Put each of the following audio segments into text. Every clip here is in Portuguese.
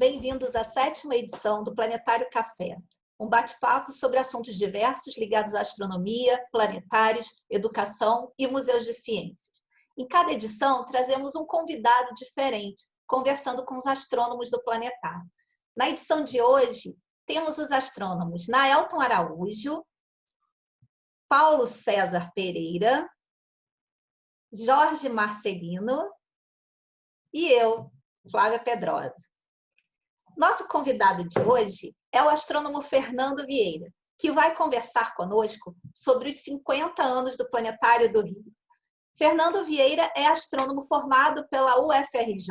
bem-vindos à 7ª edição do Planetário Café, um bate-papo sobre assuntos diversos ligados à astronomia, planetários, educação e museus de ciências. Em cada edição, trazemos um convidado diferente, conversando com os astrônomos do planetário. Na edição de hoje, temos os astrônomos Naelton Araújo, Paulo César Pereira, Jorge Marcelino e eu, Flávia Pedrosa. Nosso convidado de hoje é o astrônomo Fernando Vieira, que vai conversar conosco sobre os 50 anos do Planetário do Rio. Fernando Vieira é astrônomo formado pela UFRJ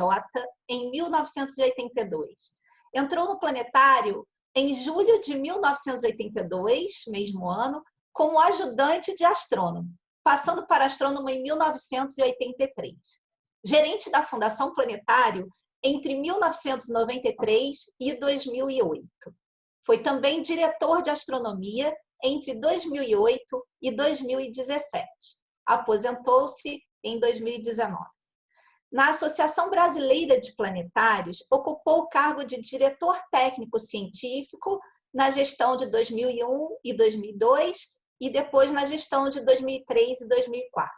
em 1982. Entrou no planetário em julho de 1982, mesmo ano, como ajudante de astrônomo, passando para astrônomo em 1983. Gerente da Fundação Planetário entre 1993 e 2008. Foi também diretor de astronomia entre 2008 e 2017. Aposentou-se em 2019. Na Associação Brasileira de Planetários, ocupou o cargo de diretor técnico científico na gestão de 2001 e 2002 e depois na gestão de 2003 e 2004.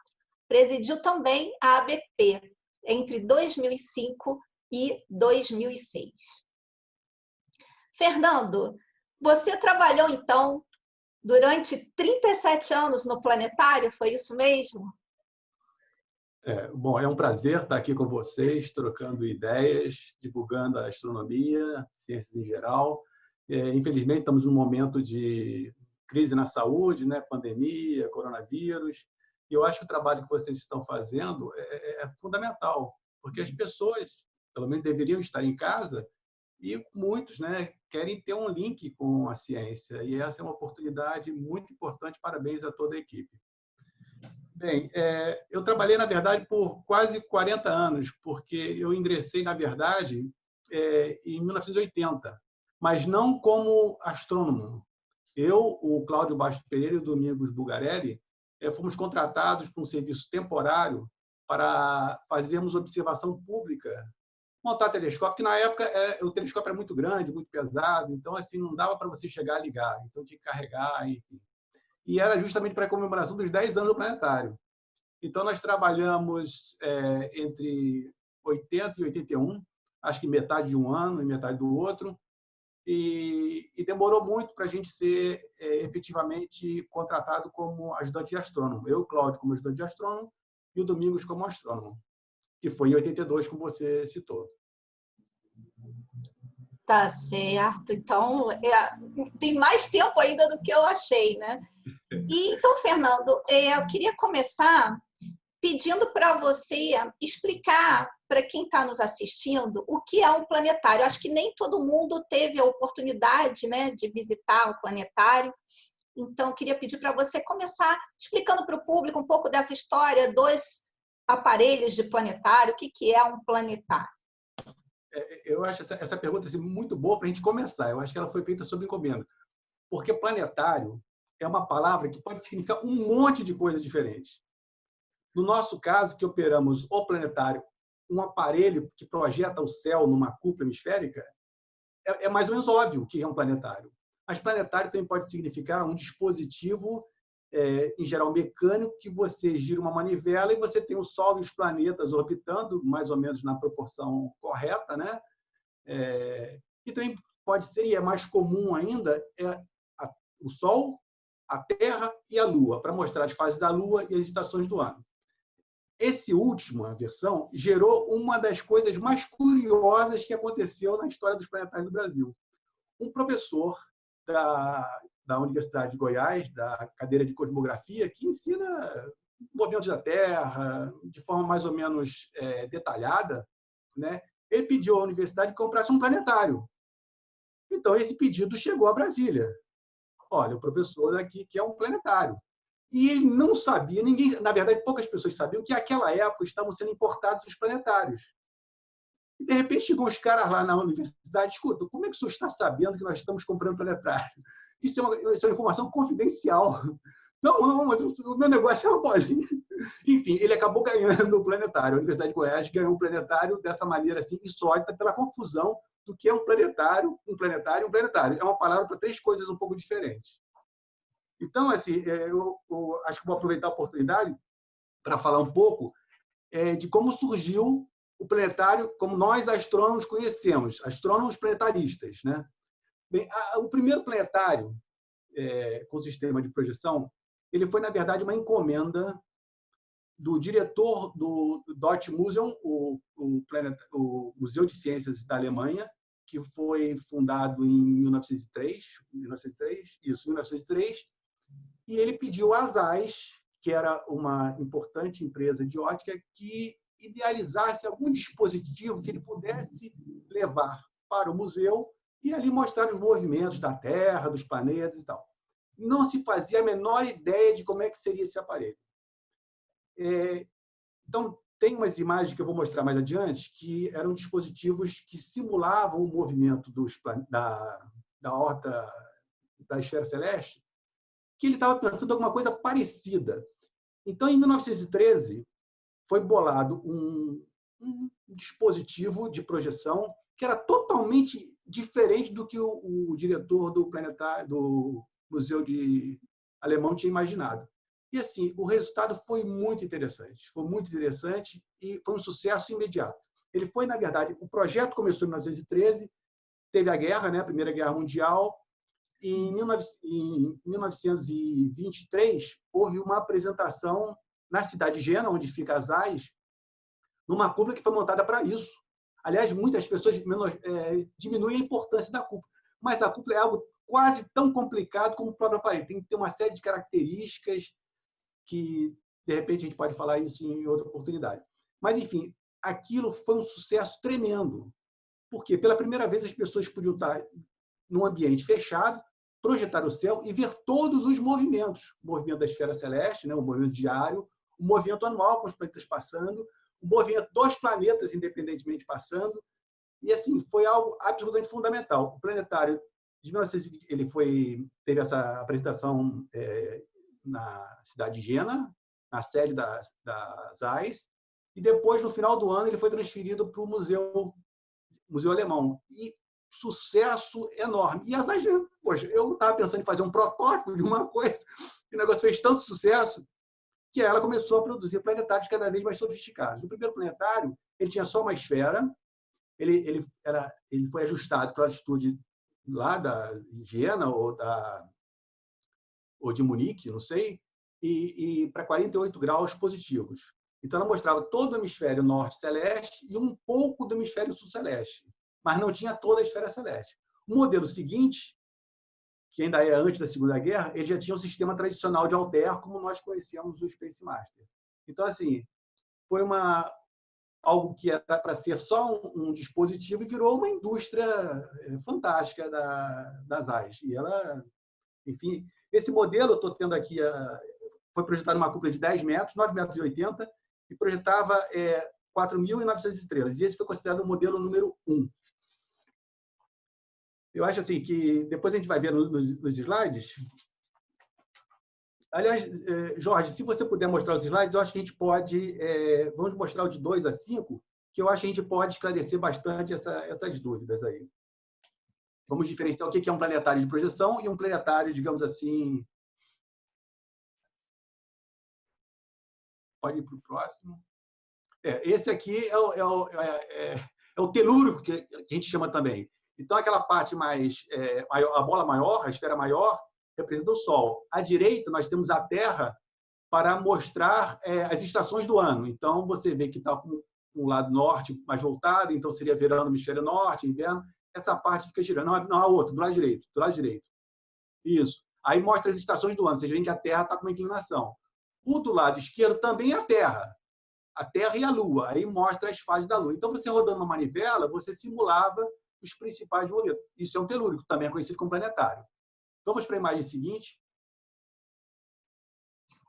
Presidiu também a ABP entre 2005 e 2006. Fernando, você trabalhou, então, durante 37 anos no planetário, foi isso mesmo? Bom, é um prazer estar aqui com vocês, trocando ideias, divulgando a astronomia, ciências em geral. Infelizmente, estamos num momento de crise na saúde, né? Pandemia, coronavírus, e eu acho que o trabalho que vocês estão fazendo é fundamental, porque as pessoas, pelo menos, deveriam estar em casa e muitos, né, querem ter um link com a ciência, e essa é uma oportunidade muito importante. Parabéns a toda a equipe. Bem, eu trabalhei, na verdade, por quase 40 anos, porque eu ingressei, na verdade, em 1980, mas não como astrônomo. Eu, o Cláudio Bastos Pereira e o Domingos Bugarelli fomos contratados para um serviço temporário para fazermos observação pública, montar telescópio, que na época o telescópio era muito grande, muito pesado, então assim não dava para você chegar a ligar, então tinha que carregar, enfim. E era justamente para a comemoração dos 10 anos do planetário. Então nós trabalhamos entre 80 e 81, acho que metade de um ano e metade do outro, e demorou muito para a gente ser efetivamente contratado como ajudante de astrônomo. Eu, Cláudio, como ajudante de astrônomo, e o Domingos como astrônomo, que foi em 82, como você citou. Tá certo. Então, tem mais tempo ainda do que eu achei, né? E, então, Fernando, eu queria começar pedindo para você explicar para quem está nos assistindo o que é um planetário. Acho que nem todo mundo teve a oportunidade, né, de visitar o planetário. Então, queria pedir para você começar explicando para o público um pouco dessa história dos aparelhos de planetário, o que é um planetário. Eu acho essa pergunta assim, muito boa para a gente começar. Eu acho que ela foi feita sob encomenda. Porque planetário é uma palavra que pode significar um monte de coisas diferentes. No nosso caso, que operamos o planetário, um aparelho que projeta o céu numa cúpula hemisférica, é mais ou menos óbvio o que é um planetário. Mas planetário também pode significar um dispositivo, em geral mecânico, que você gira uma manivela e você tem o Sol e os planetas orbitando, mais ou menos na proporção correta, né? E também pode ser, e é mais comum ainda, o Sol, a Terra e a Lua, para mostrar as fases da Lua e as estações do ano. Essa última versão gerou uma das coisas mais curiosas que aconteceu na história dos planetários do Brasil. Um professor da Universidade de Goiás, da cadeira de cosmografia, que ensina movimentos da Terra de forma mais ou menos detalhada, né? Ele pediu à universidade que comprasse um planetário. Então, esse pedido chegou a Brasília. Olha, o professor aqui quer um planetário. E ele não sabia, na verdade, poucas pessoas sabiam que naquela época estavam sendo importados os planetários. E, de repente, chegam os caras lá na universidade, escuta, como é que o senhor está sabendo que nós estamos comprando planetário? Isso é uma informação confidencial. Não, mas o meu negócio é uma bolinha. Enfim, ele acabou ganhando o planetário. A Universidade de Goiás ganhou o planetário dessa maneira assim, insólita, pela confusão do que é um planetário, um planetário e um planetário. É uma palavra para três coisas um pouco diferentes. Então, assim, eu acho que vou aproveitar a oportunidade para falar um pouco de como surgiu o planetário, como nós astrônomos conhecemos, astrônomos planetaristas, né? Bem, o primeiro planetário com sistema de projeção, ele foi, na verdade, uma encomenda do diretor do Deutsche Museum, o Museu de Ciências da Alemanha, que foi fundado em 1903, e ele pediu à ZEISS, que era uma importante empresa de ótica, que idealizasse algum dispositivo que ele pudesse levar para o museu e ali mostrar os movimentos da Terra, dos planetas e tal. Não se fazia a menor ideia de como é que seria esse aparelho. Então, tem umas imagens que eu vou mostrar mais adiante, que eram dispositivos que simulavam o movimento da órbita da esfera celeste, que ele estava pensando em alguma coisa parecida. Então, em 1913, foi bolado um dispositivo de projeção que era totalmente diferente do que o diretor do Museu Alemão tinha imaginado. E, assim, o resultado foi muito interessante. Foi muito interessante e foi um sucesso imediato. Ele foi, na verdade, o projeto começou em 1913, teve a guerra, né, a Primeira Guerra Mundial, e em 1923 houve uma apresentação na cidade de Jena, onde fica a ZEISS, numa cúpula que foi montada para isso. Aliás, muitas pessoas diminuem a importância da cúpula, mas a cúpula é algo quase tão complicado como o próprio aparelho. Tem que ter uma série de características que, de repente, a gente pode falar isso em outra oportunidade. Mas, enfim, aquilo foi um sucesso tremendo, porque, pela primeira vez, as pessoas podiam estar num ambiente fechado, projetar o céu e ver todos os movimentos. O movimento da esfera celeste, né, o movimento diário, o movimento anual com os planetas passando, o movimento dos planetas independentemente passando. E, assim, foi algo absolutamente fundamental. O planetário, de 1920, ele teve essa apresentação na cidade de Jena, na sede da ZEISS, e depois, no final do ano, ele foi transferido para o Museu Alemão. E sucesso enorme. E a ZEISS, poxa, eu estava pensando em fazer um protótipo de uma coisa, e o negócio fez tanto sucesso que ela começou a produzir planetários cada vez mais sofisticados. O primeiro planetário, ele tinha só uma esfera, ele foi ajustado para a altitude lá da Viena ou de Munique, não sei, e para 48 graus positivos. Então, ela mostrava todo o hemisfério norte celeste e um pouco do hemisfério sul celeste, mas não tinha toda a esfera celeste. O modelo seguinte, que ainda é antes da Segunda Guerra, ele já tinha um sistema tradicional de Altair, como nós conhecemos o Space Master. Então, assim, foi algo que era para ser só um dispositivo e virou uma indústria fantástica da ZEISS. E ela, enfim, esse modelo, eu estou tendo aqui, foi projetado numa cúpula de 10 metros, 9,80 metros, e projetava 4.900 estrelas. E esse foi considerado o modelo número 1. Eu acho assim que depois a gente vai ver nos slides. Aliás, Jorge, se você puder mostrar os slides, eu acho que a gente pode... vamos mostrar o de 2 a 5, que eu acho que a gente pode esclarecer bastante essas dúvidas aí. Vamos diferenciar o que é um planetário de projeção e um planetário, digamos assim... Pode ir para o próximo. Esse aqui é o telúrico, que a gente chama também. Então, aquela parte mais... a bola maior, a esfera maior, representa o Sol. À direita, nós temos a Terra para mostrar as estações do ano. Então, você vê que está com o lado norte mais voltado, então seria verão no hemisfério norte, inverno. Essa parte fica girando. Não, a outra, do lado direito. Do lado direito. Isso. Aí mostra as estações do ano. Vocês veem que a Terra está com uma inclinação. O do lado esquerdo também é a Terra e a Lua. Aí mostra as fases da Lua. Então, você rodando uma manivela, você simulava os principais movimentos. Isso é um telúrico, também é conhecido como planetário. Vamos para a imagem seguinte.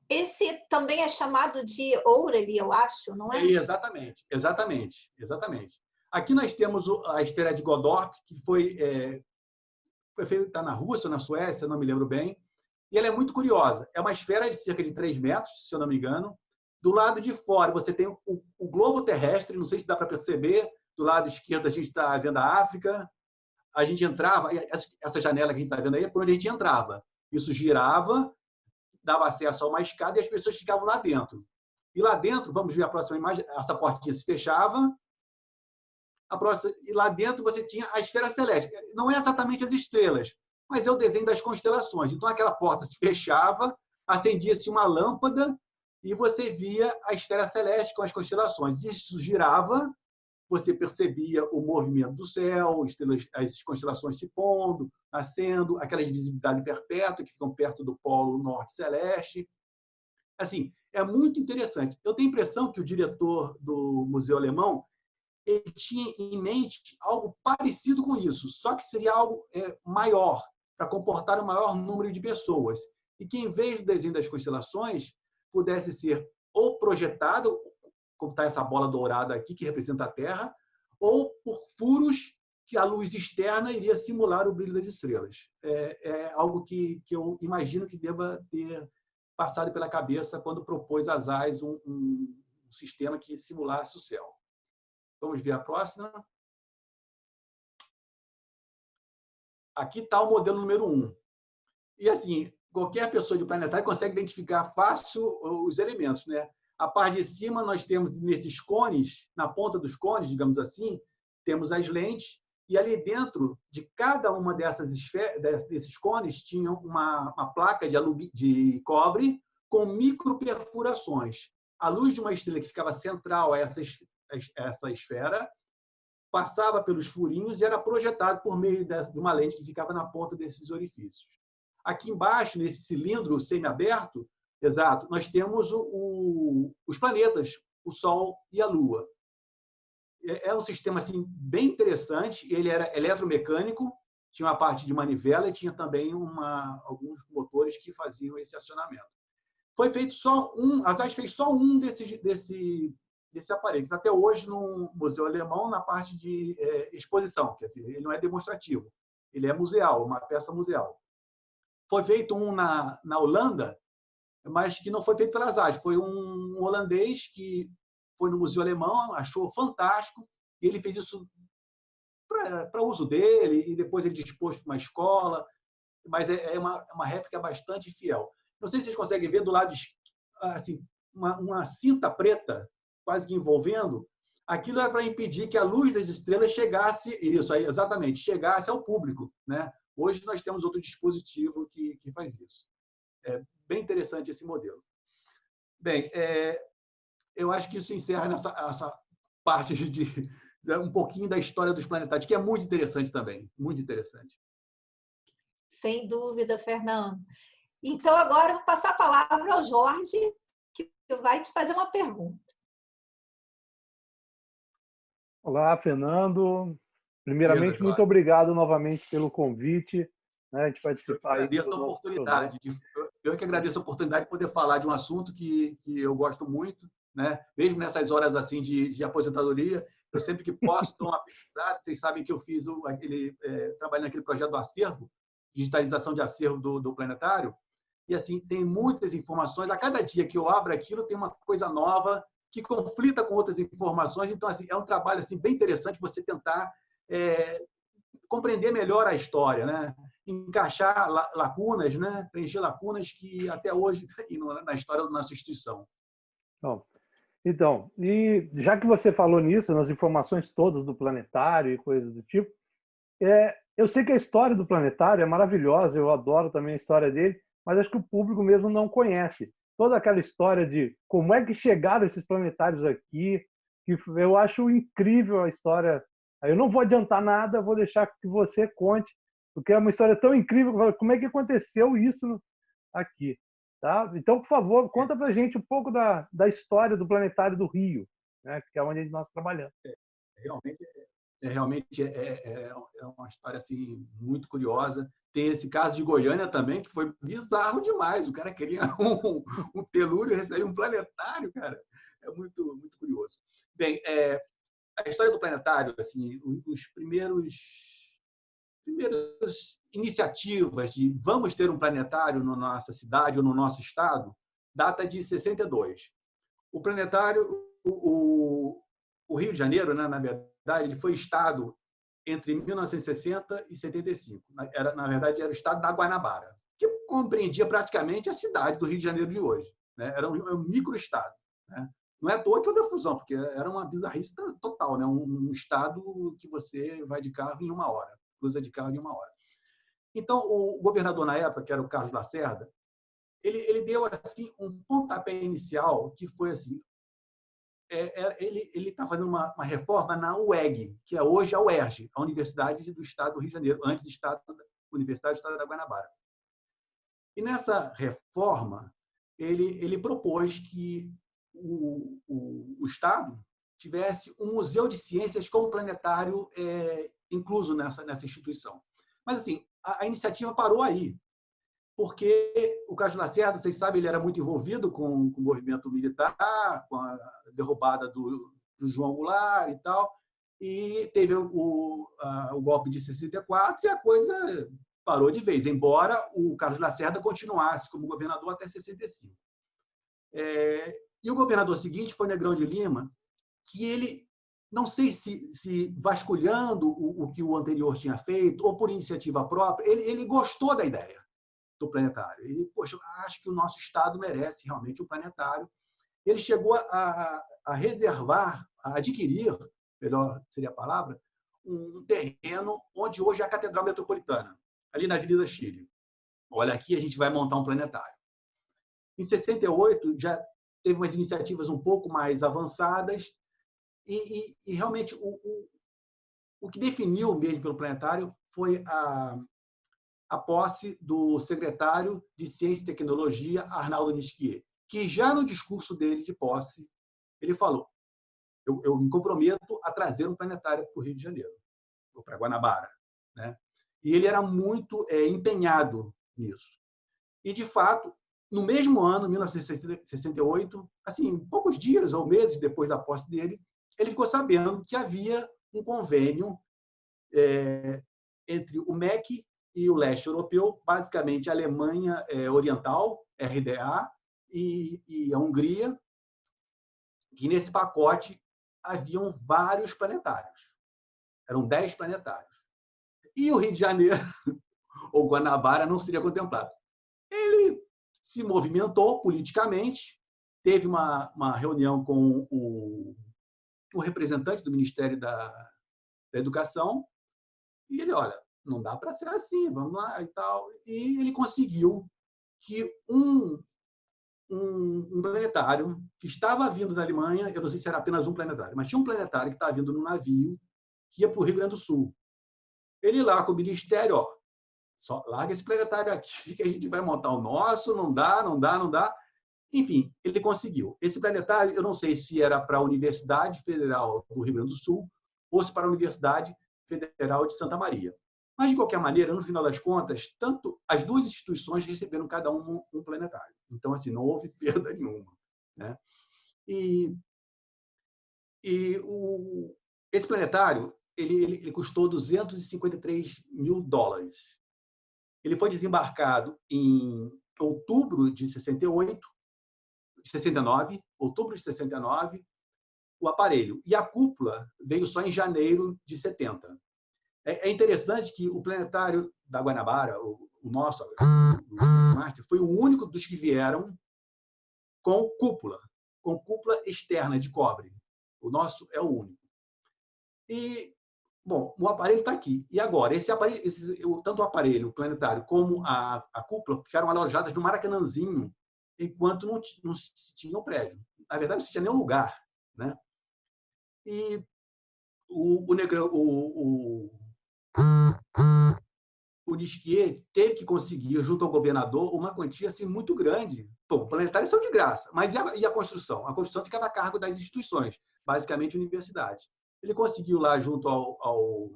Esse também é chamado de Ourali, eu acho, não é? Exatamente. Aqui nós temos a esfera de Goddard, que foi feita na Rússia ou na Suécia, não me lembro bem. E ela é muito curiosa. É uma esfera de cerca de 3 metros, se eu não me engano. Do lado de fora, você tem o globo terrestre, não sei se dá para perceber, Do lado esquerdo, a gente está vendo a África. A gente entrava, essa janela que a gente está vendo aí é por onde a gente entrava. Isso girava, dava acesso a uma escada e as pessoas ficavam lá dentro. E lá dentro, vamos ver a próxima imagem, essa portinha se fechava, e lá dentro você tinha a esfera celeste. Não é exatamente as estrelas, mas é o desenho das constelações. Então, aquela porta se fechava, acendia-se uma lâmpada e você via a esfera celeste com as constelações. Isso girava, você percebia o movimento do céu, as constelações se pondo, nascendo, aquelas visibilidade perpétua que ficam perto do polo norte celeste. Assim, é muito interessante. Eu tenho a impressão que o diretor do Museu Alemão ele tinha em mente algo parecido com isso, só que seria algo maior, para comportar um maior número de pessoas. E que, em vez do desenho das constelações, pudesse ser ou projetado, como está essa bola dourada aqui, que representa a Terra, ou por furos que a luz externa iria simular o brilho das estrelas. É algo que eu imagino que deva ter passado pela cabeça quando propôs às AIS um sistema que simulasse o céu. Vamos ver a próxima. Aqui está o modelo número 1. E, assim, qualquer pessoa de planetário consegue identificar fácil os elementos, né? A parte de cima, nós temos nesses cones, na ponta dos cones, digamos assim, temos as lentes, e ali dentro de cada uma desses cones tinha uma placa de cobre com microperfurações. A luz de uma estrela que ficava central a essa esfera passava pelos furinhos e era projetado por meio de uma lente que ficava na ponta desses orifícios. Aqui embaixo, nesse cilindro semiaberto, exato, nós temos os planetas, o Sol e a Lua. É um sistema assim, bem interessante. Ele era eletromecânico, tinha uma parte de manivela e tinha também alguns motores que faziam esse acionamento. Foi feito só a ZAIS fez só um desse aparelho, que está até hoje no Museu Alemão, na parte de exposição, quer dizer, ele não é demonstrativo, ele é museal, uma peça museal. Foi feito um na Holanda, mas que não foi feito pela ZAIS, foi um holandês que foi no Museu Alemão, achou fantástico, e ele fez isso para uso dele, e depois ele dispôs para uma escola, mas é uma réplica bastante fiel. Não sei se vocês conseguem ver do lado, assim, uma cinta preta, quase que envolvendo, aquilo é para impedir que a luz das estrelas chegasse, isso aí, exatamente, chegasse ao público, né? Hoje nós temos outro dispositivo que faz isso. É bem interessante esse modelo. Bem, eu acho que isso encerra essa parte de um pouquinho da história dos planetários, que é muito interessante também, muito interessante. Sem dúvida, Fernando. Então, agora eu vou passar a palavra ao Jorge, que vai te fazer uma pergunta. Olá, Fernando. Primeiramente, muito obrigado novamente pelo convite, né, de participar. Eu que agradeço a oportunidade de poder falar de um assunto que eu gosto muito, né? Mesmo nessas horas assim de aposentadoria, eu sempre que posso dou uma pesquisada. Vocês sabem que eu fiz trabalhei naquele projeto do acervo, digitalização de acervo do planetário, e assim tem muitas informações. A cada dia que eu abro aquilo tem uma coisa nova que conflita com outras informações. Então assim é um trabalho assim bem interessante você tentar compreender melhor a história, né? Encaixar lacunas, né? Preencher lacunas que até hoje na história da nossa instituição. Então, e já que você falou nisso, nas informações todas do planetário e coisas do tipo, eu sei que a história do planetário é maravilhosa, eu adoro também a história dele, mas acho que o público mesmo não conhece. Toda aquela história de como é que chegaram esses planetários aqui, que eu acho incrível a história. Eu não vou adiantar nada, vou deixar que você conte, porque é uma história tão incrível. Como é que aconteceu isso aqui? Tá? Então, por favor, conta pra gente um pouco da história do Planetário do Rio, né, que é onde nós trabalhamos. Realmente é uma história assim, muito curiosa. Tem esse caso de Goiânia também, que foi bizarro demais. O cara queria um telúrio e recebia um planetário, cara. É muito, muito curioso. Bem, a história do planetário, assim, os primeiras iniciativas de vamos ter um planetário na nossa cidade ou no nosso estado, data de 62. O planetário, o Rio de Janeiro, né, na verdade, ele foi estado entre 1960 e 75. Na verdade, era o estado da Guanabara, que compreendia praticamente a cidade do Rio de Janeiro de hoje, né? Era um microestado, né? Não é à toa que houve a fusão, porque era uma bizarrice total, né? Um estado que você vai de carro em 1 hora, cruza de carro em 1 hora. Então, o governador na época, que era o Carlos Lacerda, ele deu assim um pontapé inicial que foi assim: ele está fazendo uma reforma na UEG, que é hoje a UERJ, a Universidade do Estado do Rio de Janeiro, antes Universidade do Estado da Guanabara. E nessa reforma, ele propôs que o Estado tivesse um museu de ciências com planetário incluso nessa instituição. Mas, assim, a iniciativa parou aí, porque o Carlos Lacerda, vocês sabem, ele era muito envolvido com o movimento militar, com a derrubada do João Goulart e tal, e teve o golpe de 64 e a coisa parou de vez, embora o Carlos Lacerda continuasse como governador até 65. E o governador seguinte foi Negrão de Lima, que ele, não sei se vasculhando o que o anterior tinha feito, ou por iniciativa própria, ele gostou da ideia do planetário. Ele, poxa, acho que o nosso Estado merece realmente um planetário. Ele chegou a reservar, a adquirir, melhor seria a palavra, um terreno onde hoje é a Catedral Metropolitana, ali na Avenida Chile. Olha, aqui a gente vai montar um planetário. Em 68, já teve umas iniciativas um pouco mais avançadas e realmente o que definiu mesmo pelo planetário foi a posse do secretário de Ciência e Tecnologia, Arnaldo Nisquier, que já no discurso dele de posse, ele falou: eu me comprometo a trazer um planetário para o Rio de Janeiro, ou para Guanabara, né? E ele era muito empenhado nisso. E, de fato, no mesmo ano, 1968, assim, poucos dias ou meses depois da posse dele, ele ficou sabendo que havia um convênio entre o MEC e o leste europeu, basicamente a Alemanha Oriental, RDA, e a Hungria, que nesse pacote haviam vários planetários. Eram 10 planetários. E o Rio de Janeiro, ou Guanabara, não seria contemplado. Ele se movimentou politicamente, teve uma reunião com o representante do Ministério da Educação, e ele, olha, não dá para ser assim, vamos lá e tal. E ele conseguiu que um planetário que estava vindo da Alemanha, eu não sei se era apenas um planetário, mas tinha um planetário que estava vindo num navio que ia para o Rio Grande do Sul. Ele lá com o Ministério, ó, só larga esse planetário aqui que a gente vai montar o nosso, não dá. Enfim, ele conseguiu. Esse planetário, eu não sei se era para a Universidade Federal do Rio Grande do Sul ou se para a Universidade Federal de Santa Maria. Mas, de qualquer maneira, no final das contas, tanto as duas instituições receberam cada um planetário. Então, assim, não houve perda nenhuma, né? Esse planetário ele custou $253 mil. Ele foi desembarcado em outubro de 69, o aparelho. E a cúpula veio só em janeiro de 70. É interessante que o planetário da Guanabara, o nosso, o Master, foi o único dos que vieram com cúpula externa de cobre. O nosso é o único. E, bom, o aparelho está aqui. E agora, esse aparelho, tanto o aparelho planetário como a cúpula ficaram alojadas no Maracanãzinho, enquanto não se tinha um prédio. Na verdade, não se tinha nenhum lugar, né? E o Nisquier teve que conseguir, junto ao governador, uma quantia assim, muito grande. Bom, planetários são de graça, mas e a construção? A construção ficava a cargo das instituições, basicamente universidades. Ele conseguiu lá, junto ao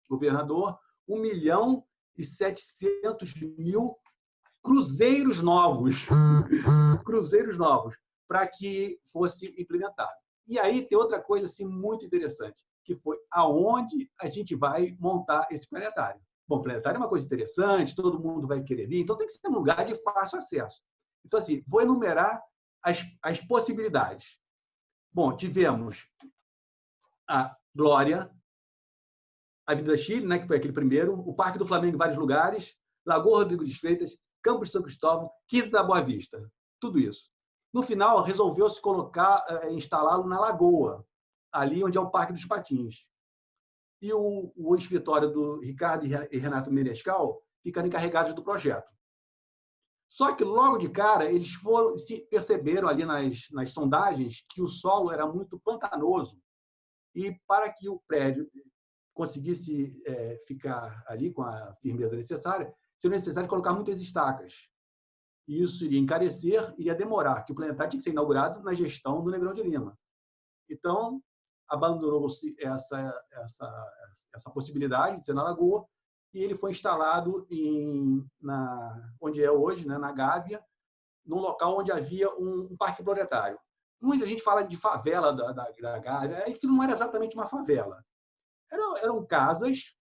governador, 1.700.000 cruzeiros novos, para que fosse implementado. E aí tem outra coisa assim, muito interessante, que foi aonde a gente vai montar esse planetário. Bom, planetário é uma coisa interessante, todo mundo vai querer vir, então tem que ser um lugar de fácil acesso. Então, assim, vou enumerar as possibilidades. Bom, tivemos a Glória, a Avenida Chile, né, que foi aquele primeiro, o Parque do Flamengo em vários lugares, Lagoa Rodrigo de Freitas, Campos de São Cristóvão, Quinta da Boa Vista, tudo isso. No final, resolveu-se instalá-lo na Lagoa, ali onde é o Parque dos Patins. E o escritório do Ricardo e Renato Menescal ficaram encarregados do projeto. Só que, logo de cara, eles perceberam ali nas sondagens que o solo era muito pantanoso. E para que o prédio conseguisse ficar ali com a firmeza necessária, seria necessário colocar muitas estacas. E isso iria encarecer, iria demorar, que o planetário tinha que ser inaugurado na gestão do Negrão de Lima. Então, abandonou-se essa possibilidade de ser na Lagoa, e ele foi instalado onde é hoje, né, na Gávea, num local onde havia um parque proletário. Muita gente fala de favela da Gávea, que não era exatamente uma favela. Eram casas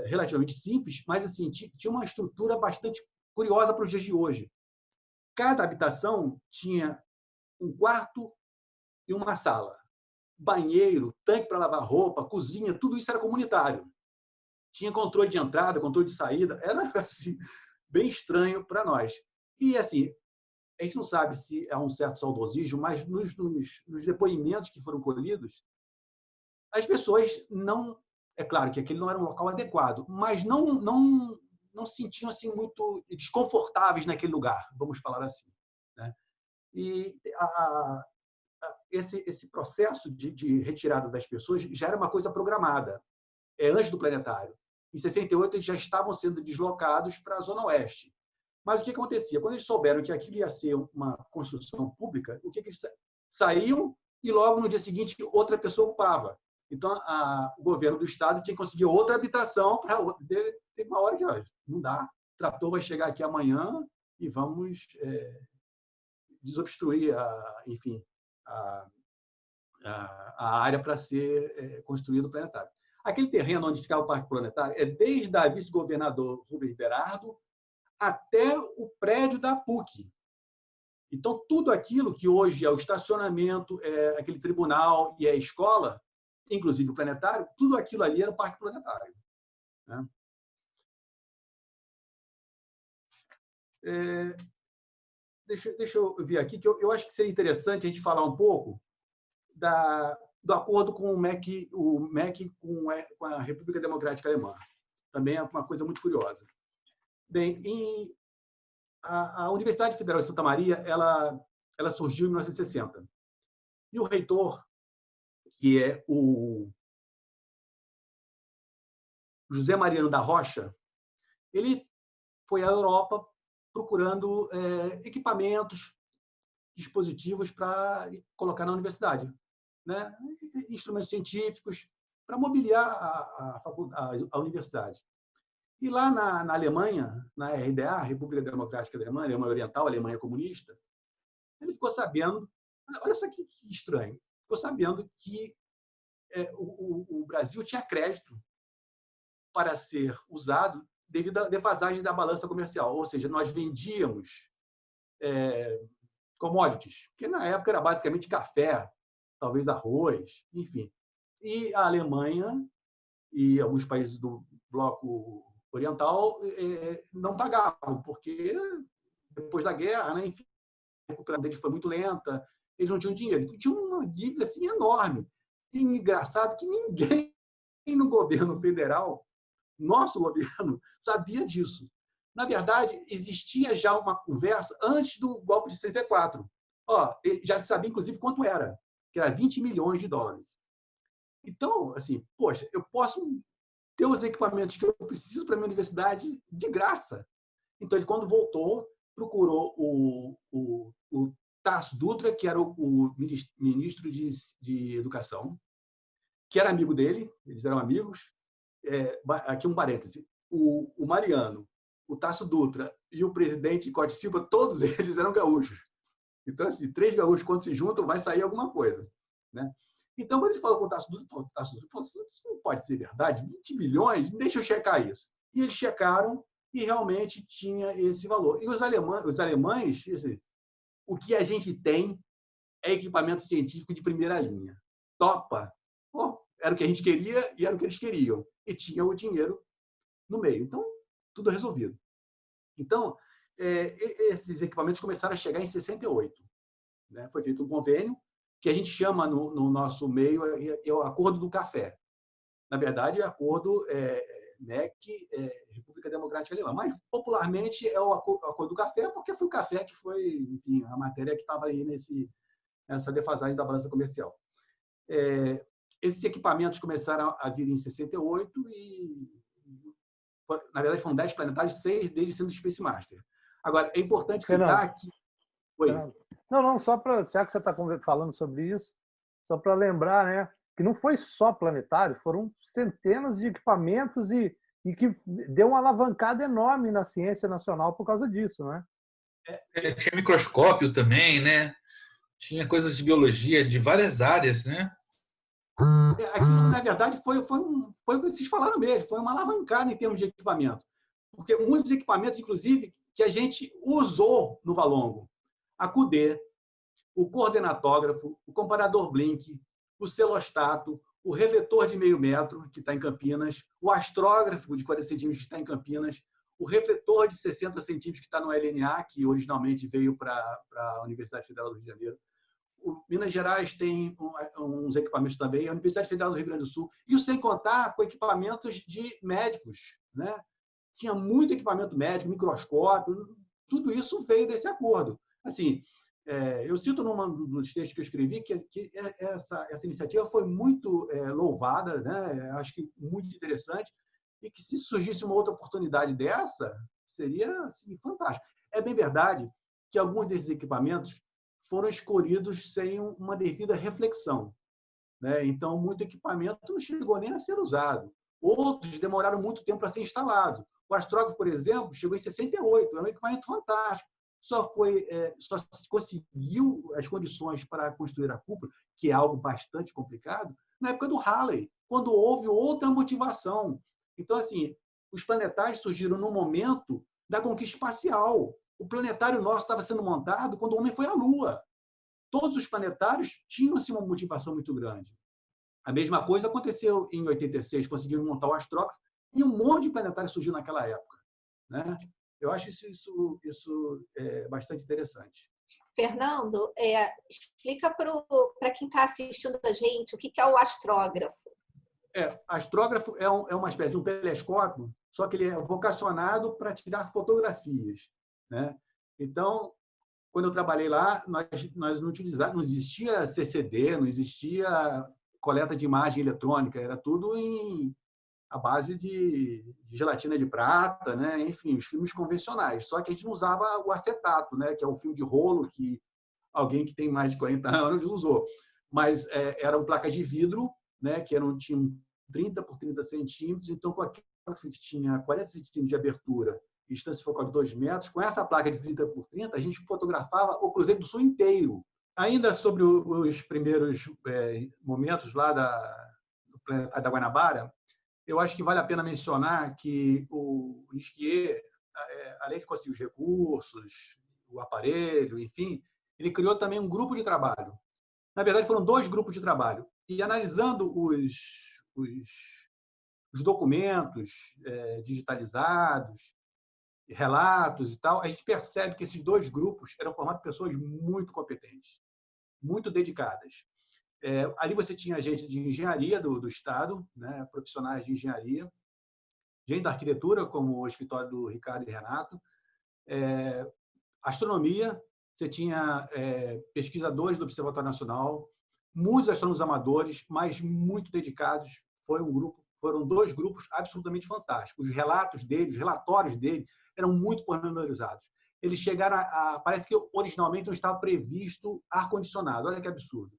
relativamente simples, mas assim, tinha uma estrutura bastante curiosa para os dias de hoje. Cada habitação tinha um quarto e uma sala. Banheiro, tanque para lavar roupa, cozinha, tudo isso era comunitário. Tinha controle de entrada, controle de saída. Era assim, bem estranho para nós. E assim, a gente não sabe se há um certo saudosismo, mas nos depoimentos que foram colhidos, as pessoas não... É claro que aquele não era um local adequado, mas não se sentiam assim, muito desconfortáveis naquele lugar, vamos falar assim, né? E esse processo de retirada das pessoas já era uma coisa programada, antes do planetário. Em 68, eles já estavam sendo deslocados para a Zona Oeste. Mas o que acontecia? Quando eles souberam que aquilo ia ser uma construção pública, o que eles saíam e logo no dia seguinte outra pessoa ocupava. Então, o governo do estado tinha que conseguir outra habitação para outra. Teve uma hora que não dá, o trator vai chegar aqui amanhã e vamos desobstruir a área para ser construído o planetário. Aquele terreno onde ficava o Parque Planetário é desde a vice-governador Rubens Berardo até o prédio da PUC. Então, tudo aquilo que hoje é o estacionamento, aquele tribunal e a escola, inclusive o planetário, tudo aquilo ali era o Parque Planetário, né? Deixa eu ver aqui, que eu acho que seria interessante a gente falar um pouco do acordo com o MEC com a República Democrática Alemã. Também é uma coisa muito curiosa. Bem, a Universidade Federal de Santa Maria ela surgiu em 1960. E o reitor, que é o José Mariano da Rocha, ele foi à Europa procurando equipamentos, dispositivos para colocar na universidade, né? Instrumentos científicos para mobiliar a universidade. E lá na Alemanha, na RDA, República Democrática da Alemanha, Alemanha Oriental, Alemanha Comunista, ele ficou sabendo, olha só que estranho, ficou sabendo que o Brasil tinha crédito para ser usado devido à defasagem da balança comercial, ou seja, nós vendíamos commodities, que na época era basicamente café, talvez arroz, enfim. E a Alemanha e alguns países do bloco oriental não pagavam, porque depois da guerra, né, enfim, a recuperação deles foi muito lenta, eles não tinham dinheiro. Então, tinha uma dívida assim, enorme. E engraçado que ninguém no governo federal, nosso governo, sabia disso. Na verdade, existia já uma conversa antes do golpe de 64. Já se sabia, inclusive, quanto era, que era 20 milhões de dólares. Então, assim, poxa, eu posso ter os equipamentos que eu preciso para a minha universidade de graça. Então, ele, quando voltou, procurou o Tasso Dutra, que era o ministro de Educação, que era amigo dele, eles eram amigos. Aqui um parêntese, o Mariano, o Tasso Dutra e o presidente Cote Silva, todos eles eram gaúchos. Então, assim, 3 gaúchos, quando se juntam, vai sair alguma coisa, né? Então, quando ele falou com o Tasso Dutra falou, isso não pode ser verdade, 20 milhões, deixa eu checar isso. E eles checaram e realmente tinha esse valor. E os alemães, assim, o que a gente tem é equipamento científico de primeira linha. Topa? era o que a gente queria e era o que eles queriam. E tinha o dinheiro no meio. Então, tudo resolvido. Então, esses equipamentos começaram a chegar em 68. Né? Foi feito um convênio que a gente chama no nosso meio o Acordo do Café. Na verdade, é Acordo MEC, República Democrática Alemã. Mas, popularmente, é o Acordo do Café, porque foi o café que foi, enfim, a matéria que estava aí nessa defasagem da balança comercial. Esses equipamentos começaram a vir em 68 e, na verdade, foram 10 planetários, 6 deles sendo Space Master. Agora, é importante citar que... Oi. Não, só para... Já que você está falando sobre isso, só para lembrar, né, que não foi só planetário, foram centenas de equipamentos e que deu uma alavancada enorme na ciência nacional por causa disso, né? Tinha microscópio também, né? Tinha coisas de biologia de várias áreas, né? Aquilo, na verdade, foi o que vocês falaram mesmo, foi uma alavancada em termos de equipamento. Porque muitos equipamentos, inclusive, que a gente usou no Valongo. A CUDE, o coordenatógrafo, o comparador Blink, o celostato, o revetor de meio metro, que está em Campinas, o astrógrafo de 40 centímetros, que está em Campinas, o refletor de 60 centímetros, que está no LNA, que originalmente veio para a Universidade Federal do Rio de Janeiro. O Minas Gerais tem uns equipamentos também, a Universidade Federal do Rio Grande do Sul, e sem contar com equipamentos de médicos. Né? Tinha muito equipamento médico, microscópio, tudo isso veio desse acordo. Assim, eu cito num dos textos que eu escrevi que essa iniciativa foi muito louvada, né? Acho que muito interessante, e que se surgisse uma outra oportunidade dessa, seria assim, fantástico. É bem verdade que alguns desses equipamentos foram escolhidos sem uma devida reflexão. Né? Então, muito equipamento não chegou nem a ser usado. Outros demoraram muito tempo para ser instalado. O astrógrafo, por exemplo, chegou em 68, é um equipamento fantástico. Só se conseguiu as condições para construir a cúpula, que é algo bastante complicado, na época do Halley, quando houve outra motivação. Então, assim, os planetários surgiram no momento da conquista espacial. O planetário nosso estava sendo montado quando o homem foi à Lua. Todos os planetários tinham assim, uma motivação muito grande. A mesma coisa aconteceu em 86, conseguiram montar o astrógrafo, e um monte de planetários surgiu naquela época. Né? Eu acho isso bastante interessante. Fernando, explica para quem está assistindo a gente o que é o astrógrafo. Astrógrafo é uma espécie de um telescópio, só que ele é vocacionado para tirar fotografias. Né? Então, quando eu trabalhei lá, nós não utilizávamos, não existia CCD, não existia coleta de imagem eletrônica, era tudo à base de gelatina de prata, né? Enfim, os filmes convencionais. Só que a gente não usava o acetato, né? Que é um filme de rolo que alguém que tem mais de 40 anos usou. Mas eram placas de vidro, né? Que tinham 30 por 30 centímetros, então com aquela que tinha 40 centímetros de abertura e distância focal de 2 metros, com essa placa de 30 por 30, a gente fotografava o Cruzeiro do Sul inteiro. Ainda sobre os primeiros momentos lá do Planetário da Guanabara, eu acho que vale a pena mencionar que o Nisquier, além de conseguir os recursos, o aparelho, enfim, ele criou também um grupo de trabalho. Na verdade, foram 2 grupos de trabalho. E analisando os documentos digitalizados, relatos e tal, a gente percebe que esses 2 grupos eram formados por pessoas muito competentes, muito dedicadas. Ali você tinha gente de engenharia do Estado, né, profissionais de engenharia, gente da arquitetura, como o escritório do Ricardo e Renato, astronomia, você tinha pesquisadores do Observatório Nacional, muitos astrônomos amadores, mas muito dedicados. Foram 2 grupos absolutamente fantásticos. Os relatos deles, os relatórios deles, eram muito pormenorizados. Eles chegaram parece que originalmente não estava previsto ar-condicionado. Olha que absurdo.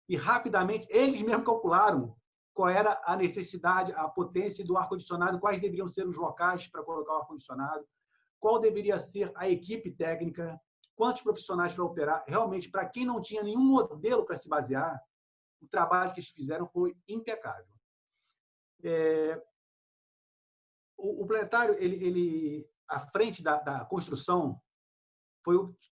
E rapidamente, eles mesmos calcularam qual era a necessidade, a potência do ar-condicionado, quais deveriam ser os locais para colocar o ar-condicionado, qual deveria ser a equipe técnica, quantos profissionais para operar. Realmente, para quem não tinha nenhum modelo para se basear, o trabalho que eles fizeram foi impecável. O planetário, à frente da construção,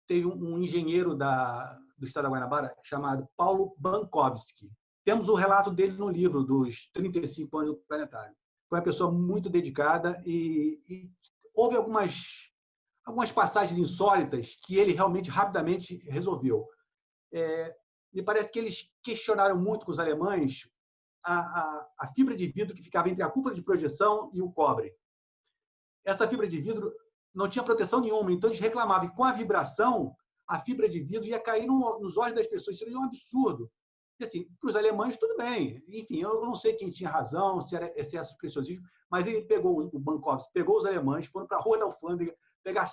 teve um engenheiro do estado da Guanabara chamado Paulo Bankowski. temos o relato dele no livro, dos 35 anos do Planetário. Foi uma pessoa muito dedicada e houve algumas passagens insólitas que ele realmente, rapidamente, resolveu. Me parece que eles questionaram muito com os alemães a fibra de vidro que ficava entre a cúpula de projeção e o cobre. Essa fibra de vidro não tinha proteção nenhuma, então eles reclamavam que, com a vibração, a fibra de vidro ia cair nos olhos das pessoas. Isso seria um absurdo. E, assim, para os alemães, tudo bem. Enfim, eu não sei quem tinha razão, se era excesso de preciosismo, mas ele pegou, o Bankovski pegou os alemães, foram para a Rua da Alfândega,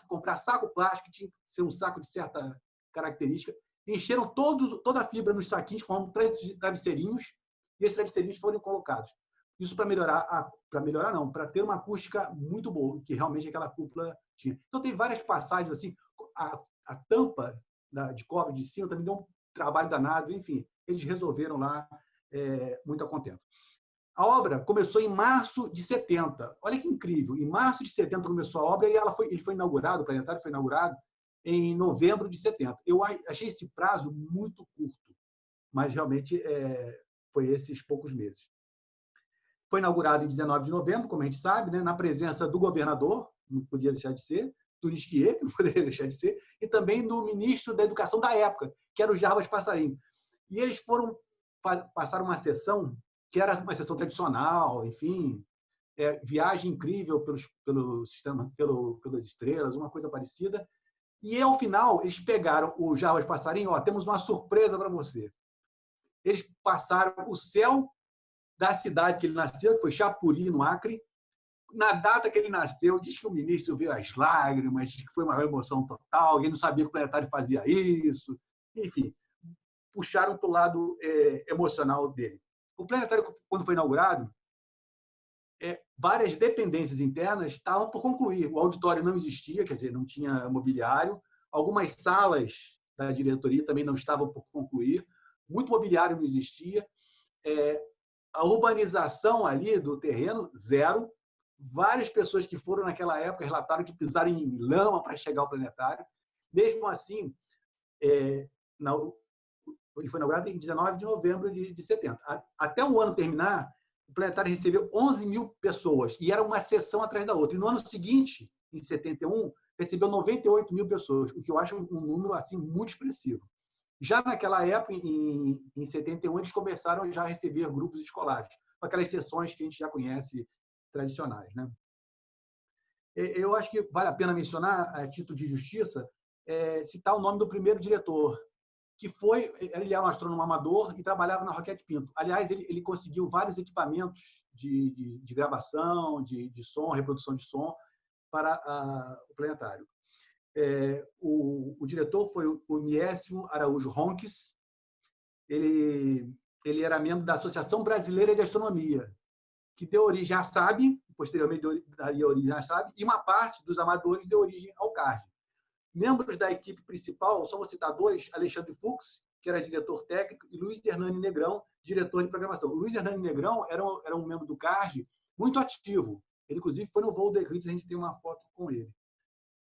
comprar saco plástico, que tinha que ser um saco de certa característica, encheram toda a fibra nos saquinhos, formando travesseirinhos, e esses travesseirinhos foram colocados. Isso para ter uma acústica muito boa, que realmente aquela cúpula tinha. Então, tem várias passagens assim. A tampa de cobre de cima também deu um trabalho danado. Enfim, eles resolveram lá, muito a contento. A obra começou em março de 70. Olha que incrível. Em março de 70 começou a obra e ele foi inaugurado, o planetário foi inaugurado em novembro de 70. Eu achei esse prazo muito curto, mas realmente foi esses poucos meses. Foi inaugurado em 19 de novembro, como a gente sabe, né, na presença do governador, não podia deixar de ser, do Nisquier, não poderia deixar de ser, e também do ministro da Educação da época, que era o Jarbas Passarinho. E eles passaram uma sessão que era uma sessão tradicional, enfim, viagem incrível pelo sistema, pelas estrelas, uma coisa parecida. E, ao final, eles pegaram o Jarbas Passarinho, temos uma surpresa para você. Eles passaram o céu da cidade que ele nasceu, que foi Chapuri, no Acre. Na data que ele nasceu, diz que o ministro viu as lágrimas, diz que foi uma emoção total, ele não sabia que o planetário fazia isso. Enfim, puxaram para o lado emocional dele. O planetário, quando foi inaugurado, várias dependências internas estavam por concluir. O auditório não existia, quer dizer, não tinha mobiliário. Algumas salas da diretoria também não estavam por concluir. Muito mobiliário não existia. A urbanização ali do terreno, zero. Várias pessoas que foram naquela época relataram que pisaram em lama para chegar ao planetário. Mesmo assim, ele foi inaugurado em 19 de novembro de 70. Até o ano terminar, o planetário recebeu 11 mil pessoas, e era uma sessão atrás da outra. E no ano seguinte, em 71, recebeu 98 mil pessoas, o que eu acho um número assim, muito expressivo. Já naquela época, em 71, eles começaram já a receber grupos escolares, com aquelas sessões que a gente já conhece tradicionais, né? Eu acho que vale a pena mencionar, a título de justiça, citar o nome do primeiro diretor, que ele era um astrônomo amador e trabalhava na Roquete Pinto. Aliás, ele conseguiu vários equipamentos de gravação, de som, reprodução de som para o planetário. O diretor foi o Miésimo Araújo Ronques. Ele era membro da Associação Brasileira de Astronomia, que deu origem à SAB, posteriormente daria origem à SAB, e uma parte dos amadores deu origem ao CARD. Membros da equipe principal, só vou citar dois: Alexandre Fux, que era diretor técnico, e Luiz Hernani Negrão, diretor de programação. O Luiz Hernani Negrão era um membro do CARD muito ativo. Ele, inclusive, foi no voo do Eclipse, a gente tem uma foto com ele.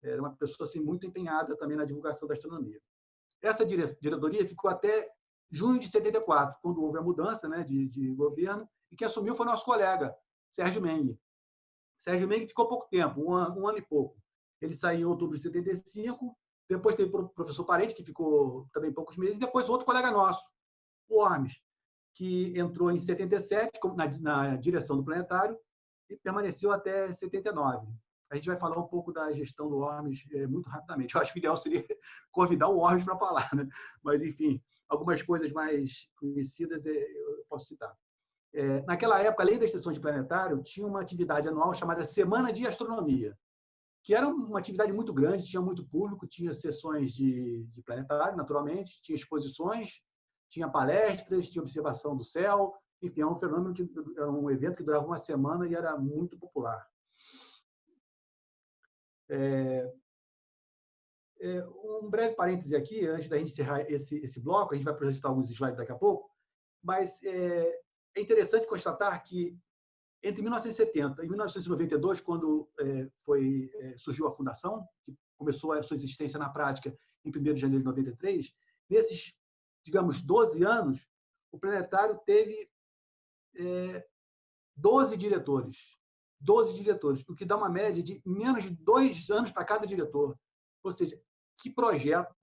Era uma pessoa assim, muito empenhada também na divulgação da astronomia. Essa diretoria ficou até junho de 74, quando houve a mudança, né, de governo, e quem assumiu foi nosso colega, Sérgio Meng. Sérgio Meng ficou pouco tempo, um ano e pouco. Ele saiu em outubro de 75, depois teve o professor Parente, que ficou também poucos meses, e depois outro colega nosso, o Ormes, que entrou em 77 na direção do planetário e permaneceu até 79. A gente vai falar um pouco da gestão do Ormes muito rapidamente. Eu acho que o ideal seria convidar o Ormes para falar, né? Mas, enfim, algumas coisas mais conhecidas eu posso citar. Naquela época, além das sessões de planetário, tinha uma atividade anual chamada Semana de Astronomia, que era uma atividade muito grande, tinha muito público, tinha sessões de planetário, naturalmente, tinha exposições, tinha palestras, tinha observação do céu. Enfim, era um evento que durava uma semana e era muito popular. Um breve parêntese aqui, antes da gente encerrar esse bloco, a gente vai projetar alguns slides daqui a pouco, mas é interessante constatar que entre 1970 e 1992, quando surgiu a Fundação, que começou a sua existência na prática em 1º de janeiro de 93, nesses, digamos, 12 anos, o planetário teve 12 diretores. 12 diretores, o que dá uma média de menos de 2 anos para cada diretor. Ou seja, que projeto,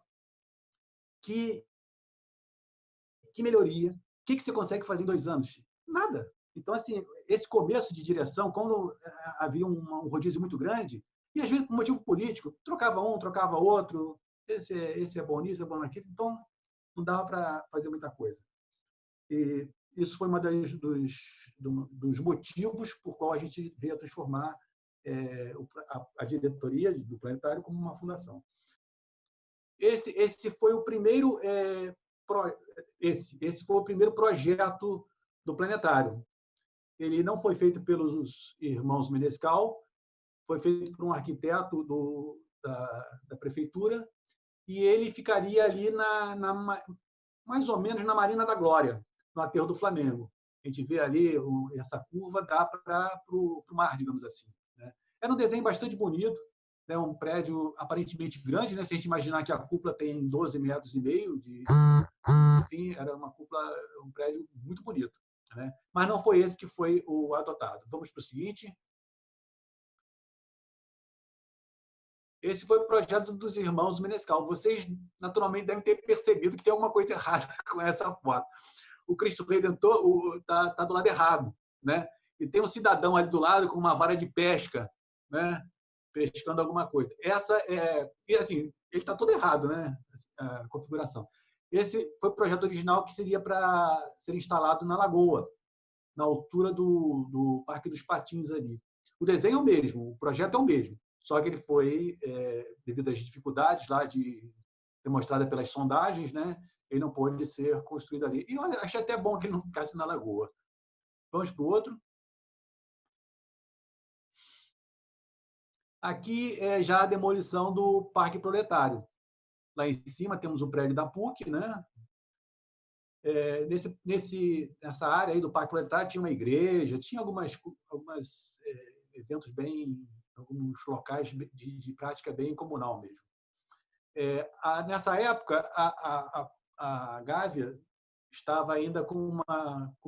que melhoria, o que você consegue fazer em 2 anos? Nada. Então, assim, esse começo de direção, quando havia um rodízio muito grande, e às vezes por motivo político, trocava um, trocava outro, esse é bom nisso, é bom naquilo, então não dava para fazer muita coisa. E isso foi um dos motivos por qual a gente veio a transformar a diretoria do planetário como uma fundação. Esse foi o primeiro esse foi o primeiro projeto do planetário. Ele não foi feito pelos irmãos Menescal, foi feito por um arquiteto da prefeitura, e ele ficaria ali mais ou menos na Marina da Glória, no aterro do Flamengo. A gente vê ali essa curva, dá para o mar, digamos assim, né? Era um desenho bastante bonito, né? Um prédio aparentemente grande, né? Se a gente imaginar que a cúpula tem 12,5 metros, enfim, era uma cúpula, um prédio muito bonito, né? Mas não foi esse que foi o adotado. Vamos para o seguinte. Esse foi o projeto dos irmãos Menescal. Vocês, naturalmente, devem ter percebido que tem alguma coisa errada com essa foto. O Cristo Redentor está do lado errado, né? E tem um cidadão ali do lado com uma vara de pesca, né? Pescando alguma coisa. E assim, ele está todo errado, né? A configuração. Esse foi o projeto original que seria para ser instalado na Lagoa, na altura do Parque dos Patins ali. O desenho é o mesmo, o projeto é o mesmo, só que ele foi, devido às dificuldades lá demonstradas pelas sondagens, né? Ele não pôde ser construído ali. E eu achei até bom que ele não ficasse na Lagoa. Vamos para o outro. Aqui é já a demolição do Parque Proletário. Lá em cima temos o prédio da PUC, né? Nessa área aí do Parque Proletário tinha uma igreja, tinha alguns eventos alguns locais de prática bem comunal mesmo. Nessa época, a Gávea estava ainda com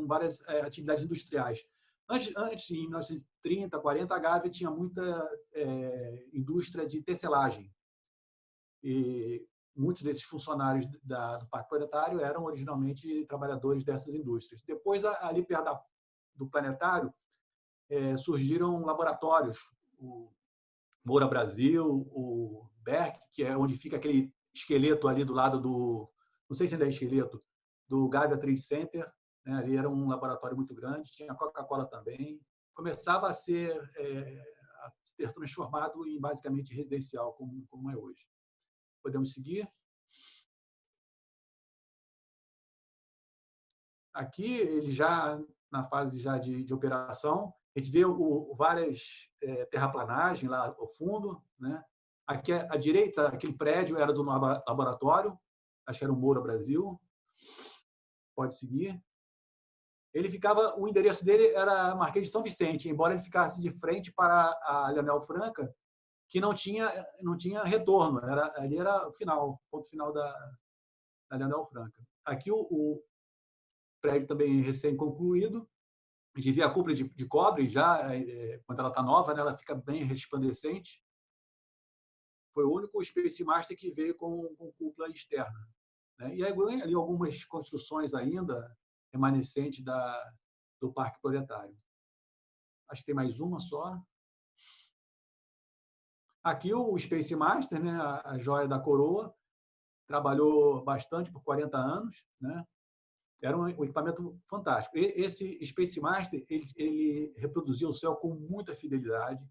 várias atividades industriais. Antes, em 1930, 40, a Gávea tinha muita indústria de tecelagem. E muitos desses funcionários do Parque Planetário eram originalmente trabalhadores dessas indústrias. Depois, ali perto do Planetário, surgiram laboratórios, o Moura Brasil, o Berck, que é onde fica aquele esqueleto ali do lado não sei se ainda é esqueleto, do Gávea Trade Center, né? Ali era um laboratório muito grande, tinha Coca-Cola também. Começava a ter transformado em basicamente residencial, como é hoje. Podemos seguir. Aqui, ele já na fase já de operação, a gente vê várias terraplanagens lá ao fundo, né? Aqui à direita, aquele prédio era do laboratório, acho que era o Moura Brasil. Pode seguir. O endereço dele era Marquês de São Vicente, embora ele ficasse de frente para a Leonel Franca, que não tinha retorno, ali era o ponto final da Leonel Franca. Aqui o prédio também recém-concluído, a gente vê a cúpula de cobre já, quando ela está nova, né, ela fica bem resplandecente. Foi o único Space Master que veio com cúpula externa, né? E aí, ali algumas construções ainda remanescentes do Parque Proletário. Acho que tem mais uma só. Aqui o Space Master, né, a joia da coroa, trabalhou bastante por 40 anos, né? Era um equipamento fantástico. Esse Space Master, ele reproduzia o céu com muita fidelidade.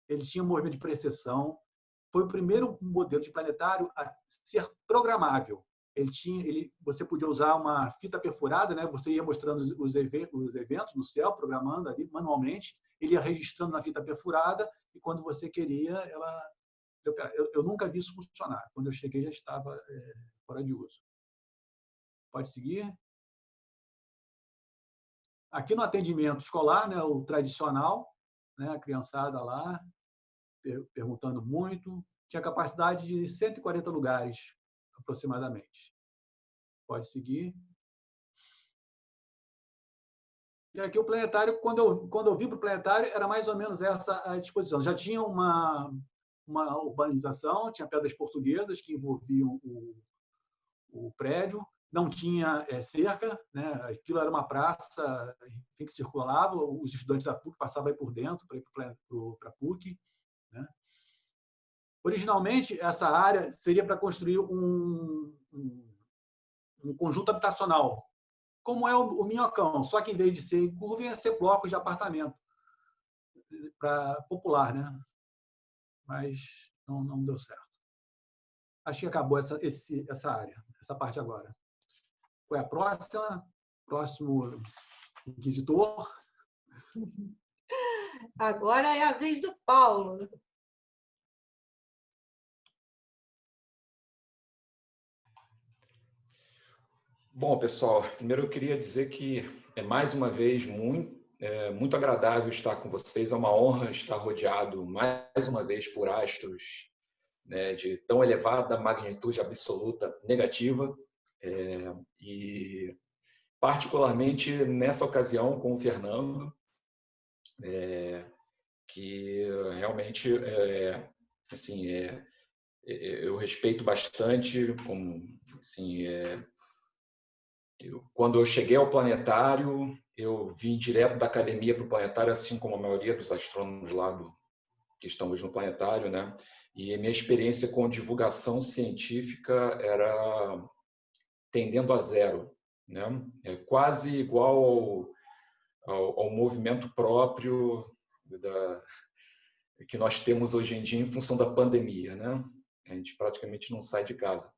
Ele tinha um movimento de precessão. Foi o primeiro modelo de planetário a ser programável. Você podia usar uma fita perfurada, né? Você ia mostrando os eventos no céu, programando ali manualmente. Ele ia registrando na fita perfurada e quando você queria, eu nunca vi isso funcionar. Quando eu cheguei, já estava fora de uso. Pode seguir. Aqui no atendimento escolar, né, o tradicional, né, a criançada lá, perguntando muito. Tinha capacidade de 140 lugares, aproximadamente. Pode seguir. E aqui o planetário, quando eu vim para o planetário, era mais ou menos essa a disposição. Já tinha uma urbanização, tinha pedras portuguesas que envolviam o prédio, não tinha cerca, né? Aquilo era uma praça que circulava, os estudantes da PUC passavam aí por dentro para ir para a PUC. Né? Originalmente, essa área seria para construir um conjunto habitacional, como é o Minhocão, só que em vez de ser em curva, ia ser blocos de apartamento para popular, né? Mas não deu certo. Acho que acabou essa área, essa parte agora. Qual é a próxima? Próximo inquisitor. Agora é a vez do Paulo. Bom, pessoal, primeiro eu queria dizer que é mais uma vez muito agradável estar com vocês. É uma honra estar rodeado mais uma vez por astros, né, de tão elevada magnitude absoluta negativa, e particularmente nessa ocasião com o Fernando, que realmente assim, eu respeito bastante, como assim, quando eu cheguei ao planetário, eu vim direto da academia para o planetário, assim como a maioria dos astrônomos lá que estão hoje no planetário, né? E a minha experiência com divulgação científica era tendendo a zero, né? É quase igual ao movimento próprio que nós temos hoje em dia em função da pandemia, né? A gente praticamente não sai de casa.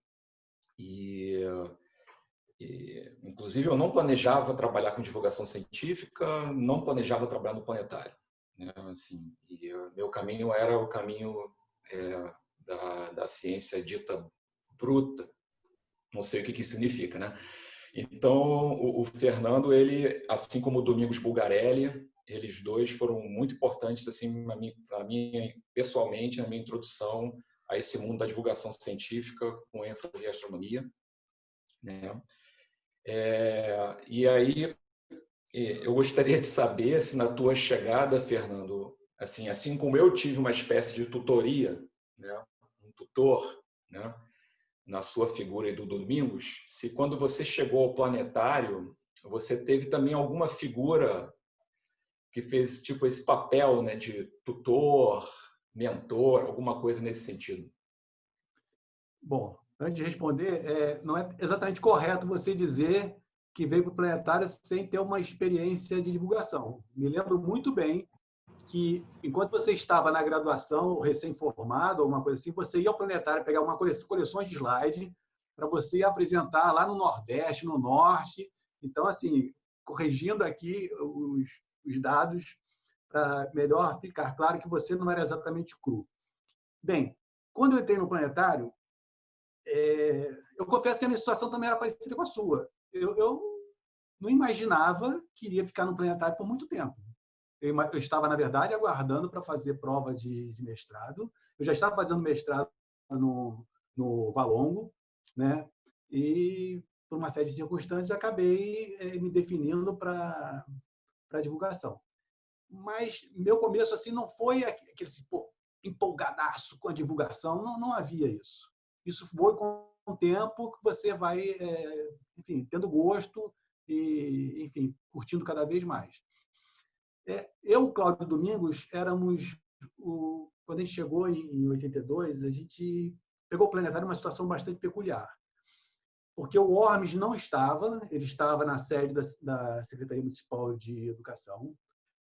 Inclusive, eu não planejava trabalhar com divulgação científica, não planejava trabalhar no planetário, né? Assim, meu caminho era o caminho da ciência dita bruta, não sei o que isso significa, né? Então, o Fernando, ele, assim como o Domingos Bulgarelli, eles dois foram muito importantes assim para mim pessoalmente na minha introdução a esse mundo da divulgação científica com ênfase em astronomia, né? E aí eu gostaria de saber se na tua chegada, Fernando, assim como eu tive uma espécie de tutoria, né, um tutor, né, na sua figura e do Domingos, se quando você chegou ao planetário, você teve também alguma figura que fez tipo esse papel, né, de tutor, mentor, alguma coisa nesse sentido. Bom, antes de responder, não é exatamente correto você dizer que veio para o planetário sem ter uma experiência de divulgação. Me lembro muito bem que, enquanto você estava na graduação, recém-formado, ou uma coisa assim, você ia ao planetário pegar uma coleções de slide para você apresentar lá no Nordeste, no Norte. Então, assim, corrigindo aqui os dados para melhor ficar claro que você não era exatamente cru. Bem, quando eu entrei no planetário, eu confesso que a minha situação também era parecida com a sua. Eu não imaginava que iria ficar no planetário por muito tempo. Eu estava, na verdade, aguardando para fazer prova de mestrado. Eu já estava fazendo mestrado no Valongo, né? E, por uma série de circunstâncias, acabei me definindo para a divulgação. Mas meu começo assim não foi aquele empolgadaço com a divulgação, não havia isso. Isso foi com o tempo que você vai, enfim, tendo gosto e, enfim, curtindo cada vez mais. Eu, o Cláudio Domingos, éramos, quando a gente chegou em 82, a gente pegou o planetário numa situação bastante peculiar. Porque o Ormes não estava, ele estava na sede da Secretaria Municipal de Educação,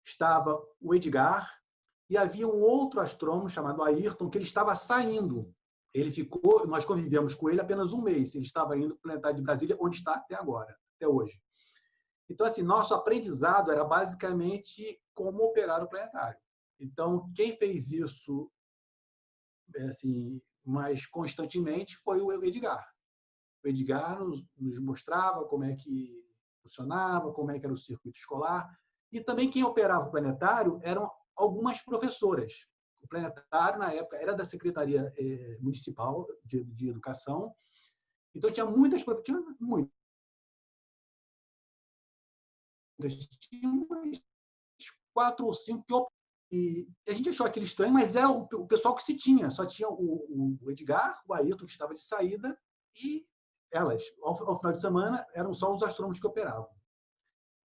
estava o Edgar e havia um outro astrônomo chamado Ayrton que ele estava saindo. Ele ficou, nós convivemos com ele apenas um mês. Ele estava indo para o planetário de Brasília, onde está até agora, até hoje. Então, assim, nosso aprendizado era basicamente como operar o planetário. Então, quem fez isso assim, mais constantemente foi o Edgar. O Edgar nos mostrava como é que funcionava, como é que era o circuito escolar. E também quem operava o planetário eram algumas professoras. O planetário, na época, era da Secretaria Municipal de Educação. Então, tinha muitas professoras, tinha umas 4 ou 5 que e a gente achou aquilo estranho, mas é o pessoal que se tinha. Só tinha o Edgar, o Ayrton, que estava de saída, e elas. Ao final de semana, eram só os astrônomos que operavam.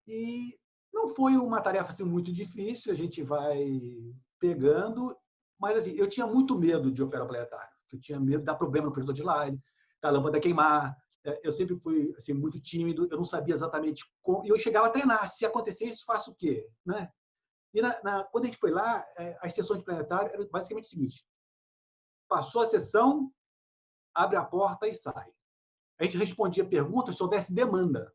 E não foi uma tarefa assim, muito difícil, a gente vai pegando, mas assim, eu tinha muito medo de operar o planetário. Eu tinha medo de dar problema no projetor de Lyell, da lâmpada queimar. Eu sempre fui assim, muito tímido, eu não sabia exatamente como. E eu chegava a treinar. Se acontecer isso, faço o quê? Né? E quando a gente foi lá, as sessões de planetário eram basicamente o seguinte: passou a sessão, abre a porta e sai. A gente respondia perguntas se houvesse demanda.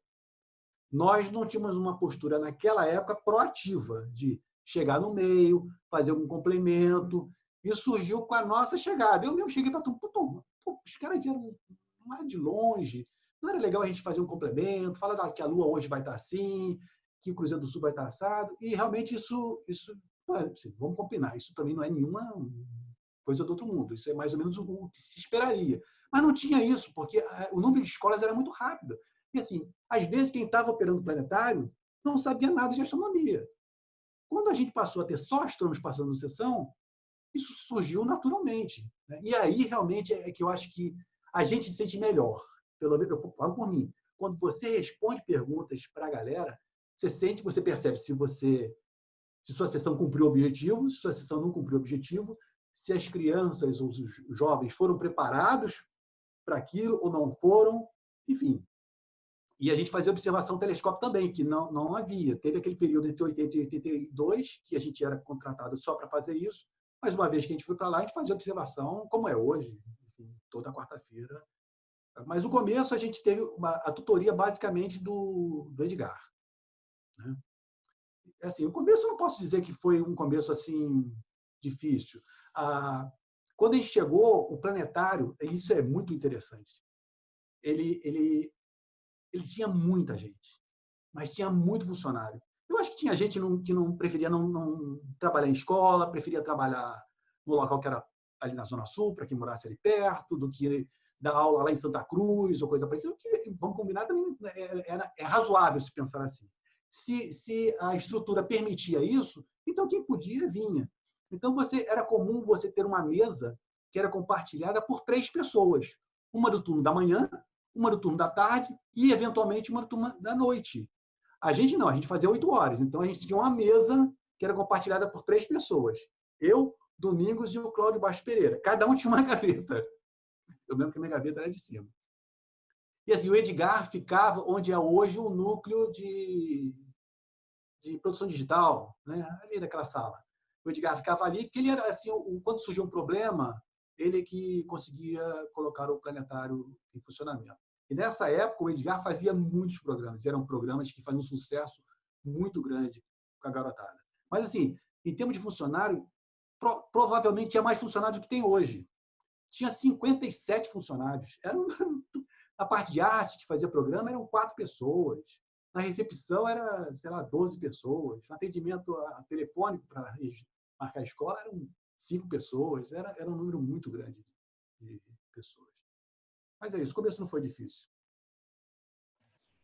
Nós não tínhamos uma postura naquela época proativa de chegar no meio, fazer um complemento. Isso surgiu com a nossa chegada. Eu mesmo cheguei para todo mundo. Os caras vieram lá de longe. Não era legal a gente fazer um complemento, falar que a Lua hoje vai estar assim, que o Cruzeiro do Sul vai estar assado. E realmente isso vamos combinar, isso também não é nenhuma coisa do outro mundo. Isso é mais ou menos o que se esperaria. Mas não tinha isso, porque o número de escolas era muito rápido. E assim, às vezes quem estava operando o planetário não sabia nada de astronomia. Quando a gente passou a ter só astrônomos passando na sessão, isso surgiu naturalmente. Né? E aí realmente é que eu acho que a gente se sente melhor. Pelo menos eu falo por mim. Quando você responde perguntas para a galera, você percebe se sua sessão cumpriu o objetivo, se sua sessão não cumpriu o objetivo, se as crianças ou os jovens foram preparados para aquilo ou não foram, enfim. E a gente fazia observação telescópio também, que não havia. Teve aquele período entre 80 e 82, que a gente era contratado só para fazer isso, mas uma vez que a gente foi para lá, a gente fazia observação, como é hoje, enfim, toda quarta-feira. Mas no começo a gente teve a tutoria basicamente do Edgar. Né? Assim, o começo eu não posso dizer que foi um começo assim difícil. Quando a gente chegou, o planetário, isso é muito interessante, ele tinha muita gente, mas tinha muito funcionário. Eu acho que tinha gente que não preferia não trabalhar em escola, preferia trabalhar no local que era ali na Zona Sul, para quem morasse ali perto, do que dar aula lá em Santa Cruz ou coisa parecida. Que, vamos combinar, também é razoável se pensar assim. Se a estrutura permitia isso, então quem podia vinha. Então era comum você ter uma mesa que era compartilhada por 3 pessoas. Uma do turno da manhã, uma do turno da tarde e, eventualmente, uma do turno da noite. A gente não, a gente fazia 8 horas. Então, a gente tinha uma mesa que era compartilhada por 3 pessoas. Eu, Domingos e o Cláudio Baixo Pereira. Cada um tinha uma gaveta. Eu lembro que a minha gaveta era de cima. E assim, o Edgar ficava onde é hoje o núcleo de produção digital, né? Ali daquela sala. O Edgar ficava ali, porque ele era assim, quando surgiu um problema, ele que conseguia colocar o planetário em funcionamento. E nessa época, o Edgar fazia muitos programas. Eram programas que faziam um sucesso muito grande com a garotada. Mas, assim, em termos de funcionário, provavelmente tinha mais funcionário do que tem hoje. Tinha 57 funcionários. Na parte de arte, que fazia programa, eram 4 pessoas. Na recepção, era, sei lá, 12 pessoas. No atendimento telefônico para marcar a escola, eram 5 pessoas. Era um número muito grande de pessoas. Mas é isso, o começo não foi difícil.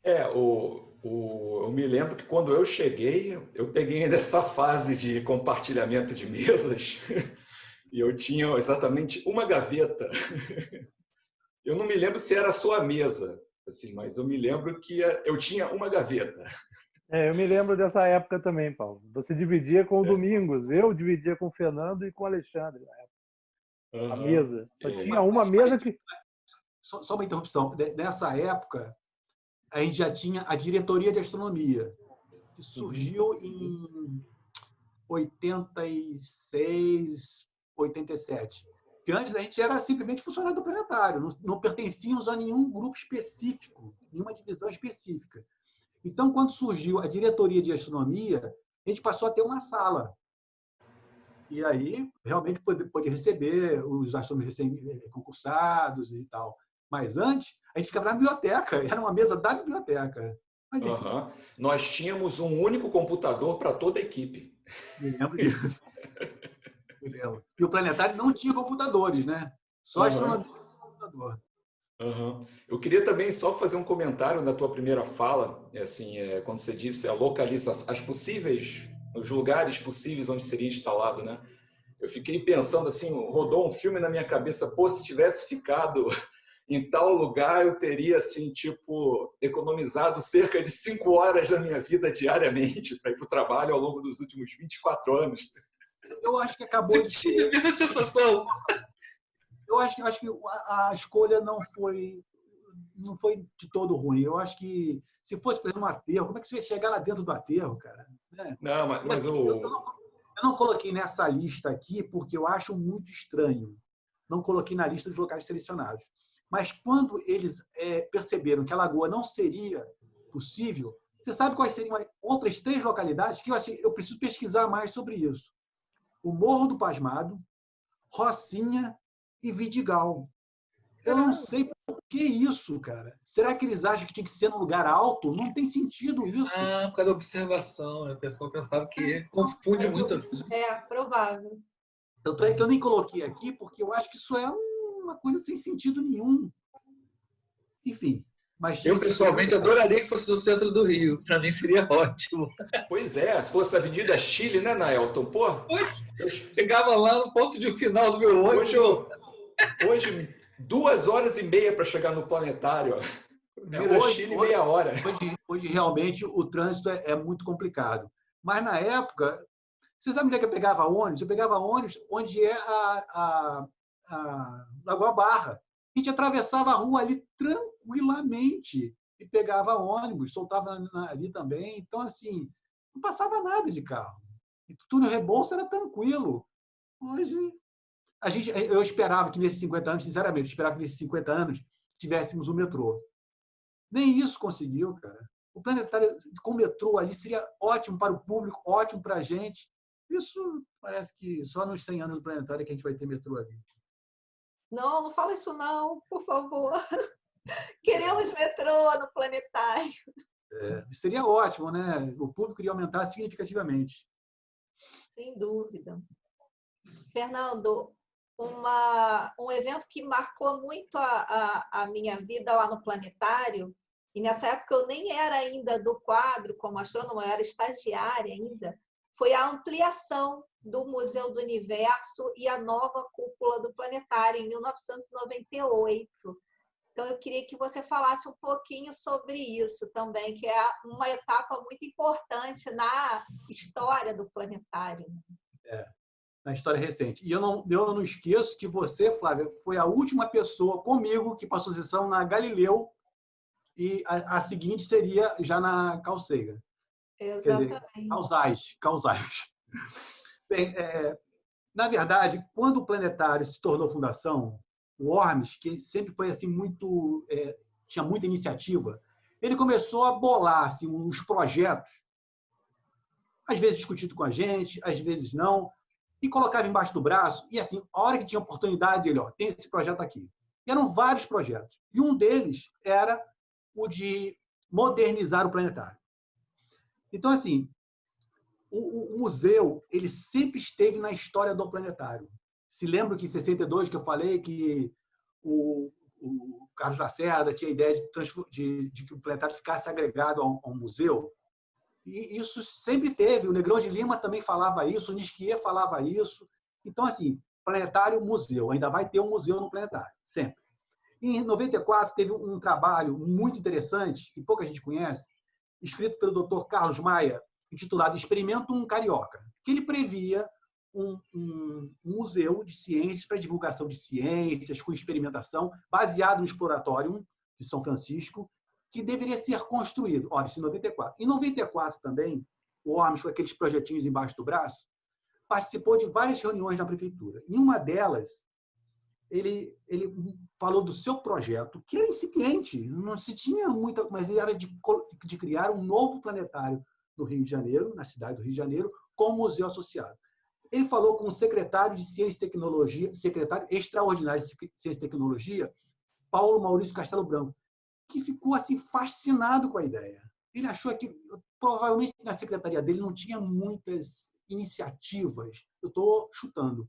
Eu me lembro que quando eu cheguei, eu peguei ainda essa fase de compartilhamento de mesas e eu tinha exatamente uma gaveta. Eu não me lembro se era a sua mesa, assim, mas eu me lembro que eu tinha uma gaveta. Eu me lembro dessa época também, Paulo. Você dividia com o Domingos, eu dividia com o Fernando e com o Alexandre na época. A mesa. Só tinha uma mesa que... Só uma interrupção. Nessa época, a gente já tinha a diretoria de astronomia, que surgiu em 86, 87. Porque antes a gente era simplesmente funcionário do planetário, não pertencíamos a nenhum grupo específico, nenhuma divisão específica. Então, quando surgiu a diretoria de astronomia, a gente passou a ter uma sala. E aí, realmente, pôde receber os astrônomos concursados e tal. Mas antes, a gente ficava na biblioteca, era uma mesa da biblioteca. Mas, enfim, Nós tínhamos um único computador para toda a equipe. Me lembro disso. E o planetário não tinha computadores, né? Só astronomia com computador. Uhum. Eu queria também só fazer um comentário na tua primeira fala, assim, quando você disse a localização, os lugares possíveis onde seria instalado, né? Eu fiquei pensando assim, rodou um filme na minha cabeça, pô, se tivesse ficado em tal lugar, eu teria, assim, tipo, economizado cerca de 5 horas da minha vida diariamente para ir para o trabalho ao longo dos últimos 24 anos. Eu acho que acabou de ser. Tive a sensação. Eu acho que a escolha não foi de todo ruim. Eu acho que se fosse, por exemplo, um aterro, como é que você ia chegar lá dentro do aterro, cara? Né? Não, E, mas assim, eu não coloquei nessa lista aqui porque eu acho muito estranho. Não coloquei na lista dos locais selecionados. Mas quando eles perceberam que a lagoa não seria possível, você sabe quais seriam outras 3 localidades que eu preciso pesquisar mais sobre isso? O Morro do Pasmado, Rocinha e Vidigal. Eu não sei por que isso, cara. Será que eles acham que tinha que ser num lugar alto? Não tem sentido isso. Ah, por causa da observação. A pessoa pensava que confunde muito. É, provável. Tanto é que eu nem coloquei aqui, porque eu acho que isso é uma coisa sem sentido nenhum. Enfim. Mas Eu, pessoalmente, adoraria que fosse no centro do Rio. Para mim seria ótimo. Pois é, se fosse a Avenida Chile, né, Naelton? Pô, eu chegava lá no ponto de final do meu ônibus. Hoje 2h30 para chegar no planetário. Vira Chile meia hora. Hoje realmente o trânsito é muito complicado. Mas na época, você sabe onde é que eu pegava ônibus? Eu pegava ônibus onde é a Lagoa Barra. A gente atravessava a rua ali tranquilamente e pegava ônibus, soltava ali também. Então, assim, não passava nada de carro. E túnel Rebouça era tranquilo. Hoje, eu esperava que nesses 50 anos, sinceramente, eu esperava que nesses 50 anos tivéssemos o metrô. Nem isso conseguiu, cara. O planetário com metrô ali seria ótimo para o público, ótimo para a gente. Isso parece que só nos 100 anos do planetário que a gente vai ter metrô ali. Não, não fala isso não, por favor. Queremos metrô no planetário. Seria ótimo, né? O público iria aumentar significativamente. Sem dúvida. Fernando, um evento que marcou muito a minha vida lá no planetário, e nessa época eu nem era ainda do quadro como astrônoma, eu era estagiária ainda, foi a ampliação do Museu do Universo e a nova cúpula do planetário, em 1998. Então, eu queria que você falasse um pouquinho sobre isso também, que é uma etapa muito importante na história do planetário. Na história recente. E eu não esqueço que você, Flávia, foi a última pessoa comigo que passou sessão na Galileu e a seguinte seria já na Carl Sagan. Exatamente. Causais. Bem, na verdade, quando o planetário se tornou fundação, o Ormes, que sempre foi assim tinha muita iniciativa, ele começou a bolar assim, uns projetos, às vezes discutido com a gente, às vezes não, e colocava embaixo do braço, e assim, a hora que tinha oportunidade, ele, tem esse projeto aqui. E eram vários projetos. E um deles era o de modernizar o planetário. Então, assim, o museu, ele sempre esteve na história do planetário. Se lembra que em 62 que eu falei que o Carlos Lacerda tinha a ideia de que o planetário ficasse agregado a um museu? E isso sempre teve. O Negrão de Lima também falava isso, o Nisquier falava isso. Então, assim, planetário, museu. Ainda vai ter um museu no planetário, sempre. Em 94, teve um trabalho muito interessante, que pouca gente conhece, escrito pelo Dr. Carlos Maia, intitulado Experimento Carioca, que ele previa um museu de ciências para divulgação de ciências, com experimentação, baseado no Exploratório de São Francisco, que deveria ser construído. Olha, isso em 94. Em 94 também, o Ormes, com aqueles projetinhos embaixo do braço, participou de várias reuniões na prefeitura. Em uma delas, ele falou do seu projeto, que era incipiente, não se tinha muita, mas ele era de criar um novo planetário no Rio de Janeiro, na cidade do Rio de Janeiro, com um museu associado. Ele falou com o secretário de Ciência e Tecnologia, secretário extraordinário de Ciência e Tecnologia, Paulo Maurício Castelo Branco, que ficou assim fascinado com a ideia. Ele achou que provavelmente na secretaria dele não tinha muitas iniciativas, eu estou chutando,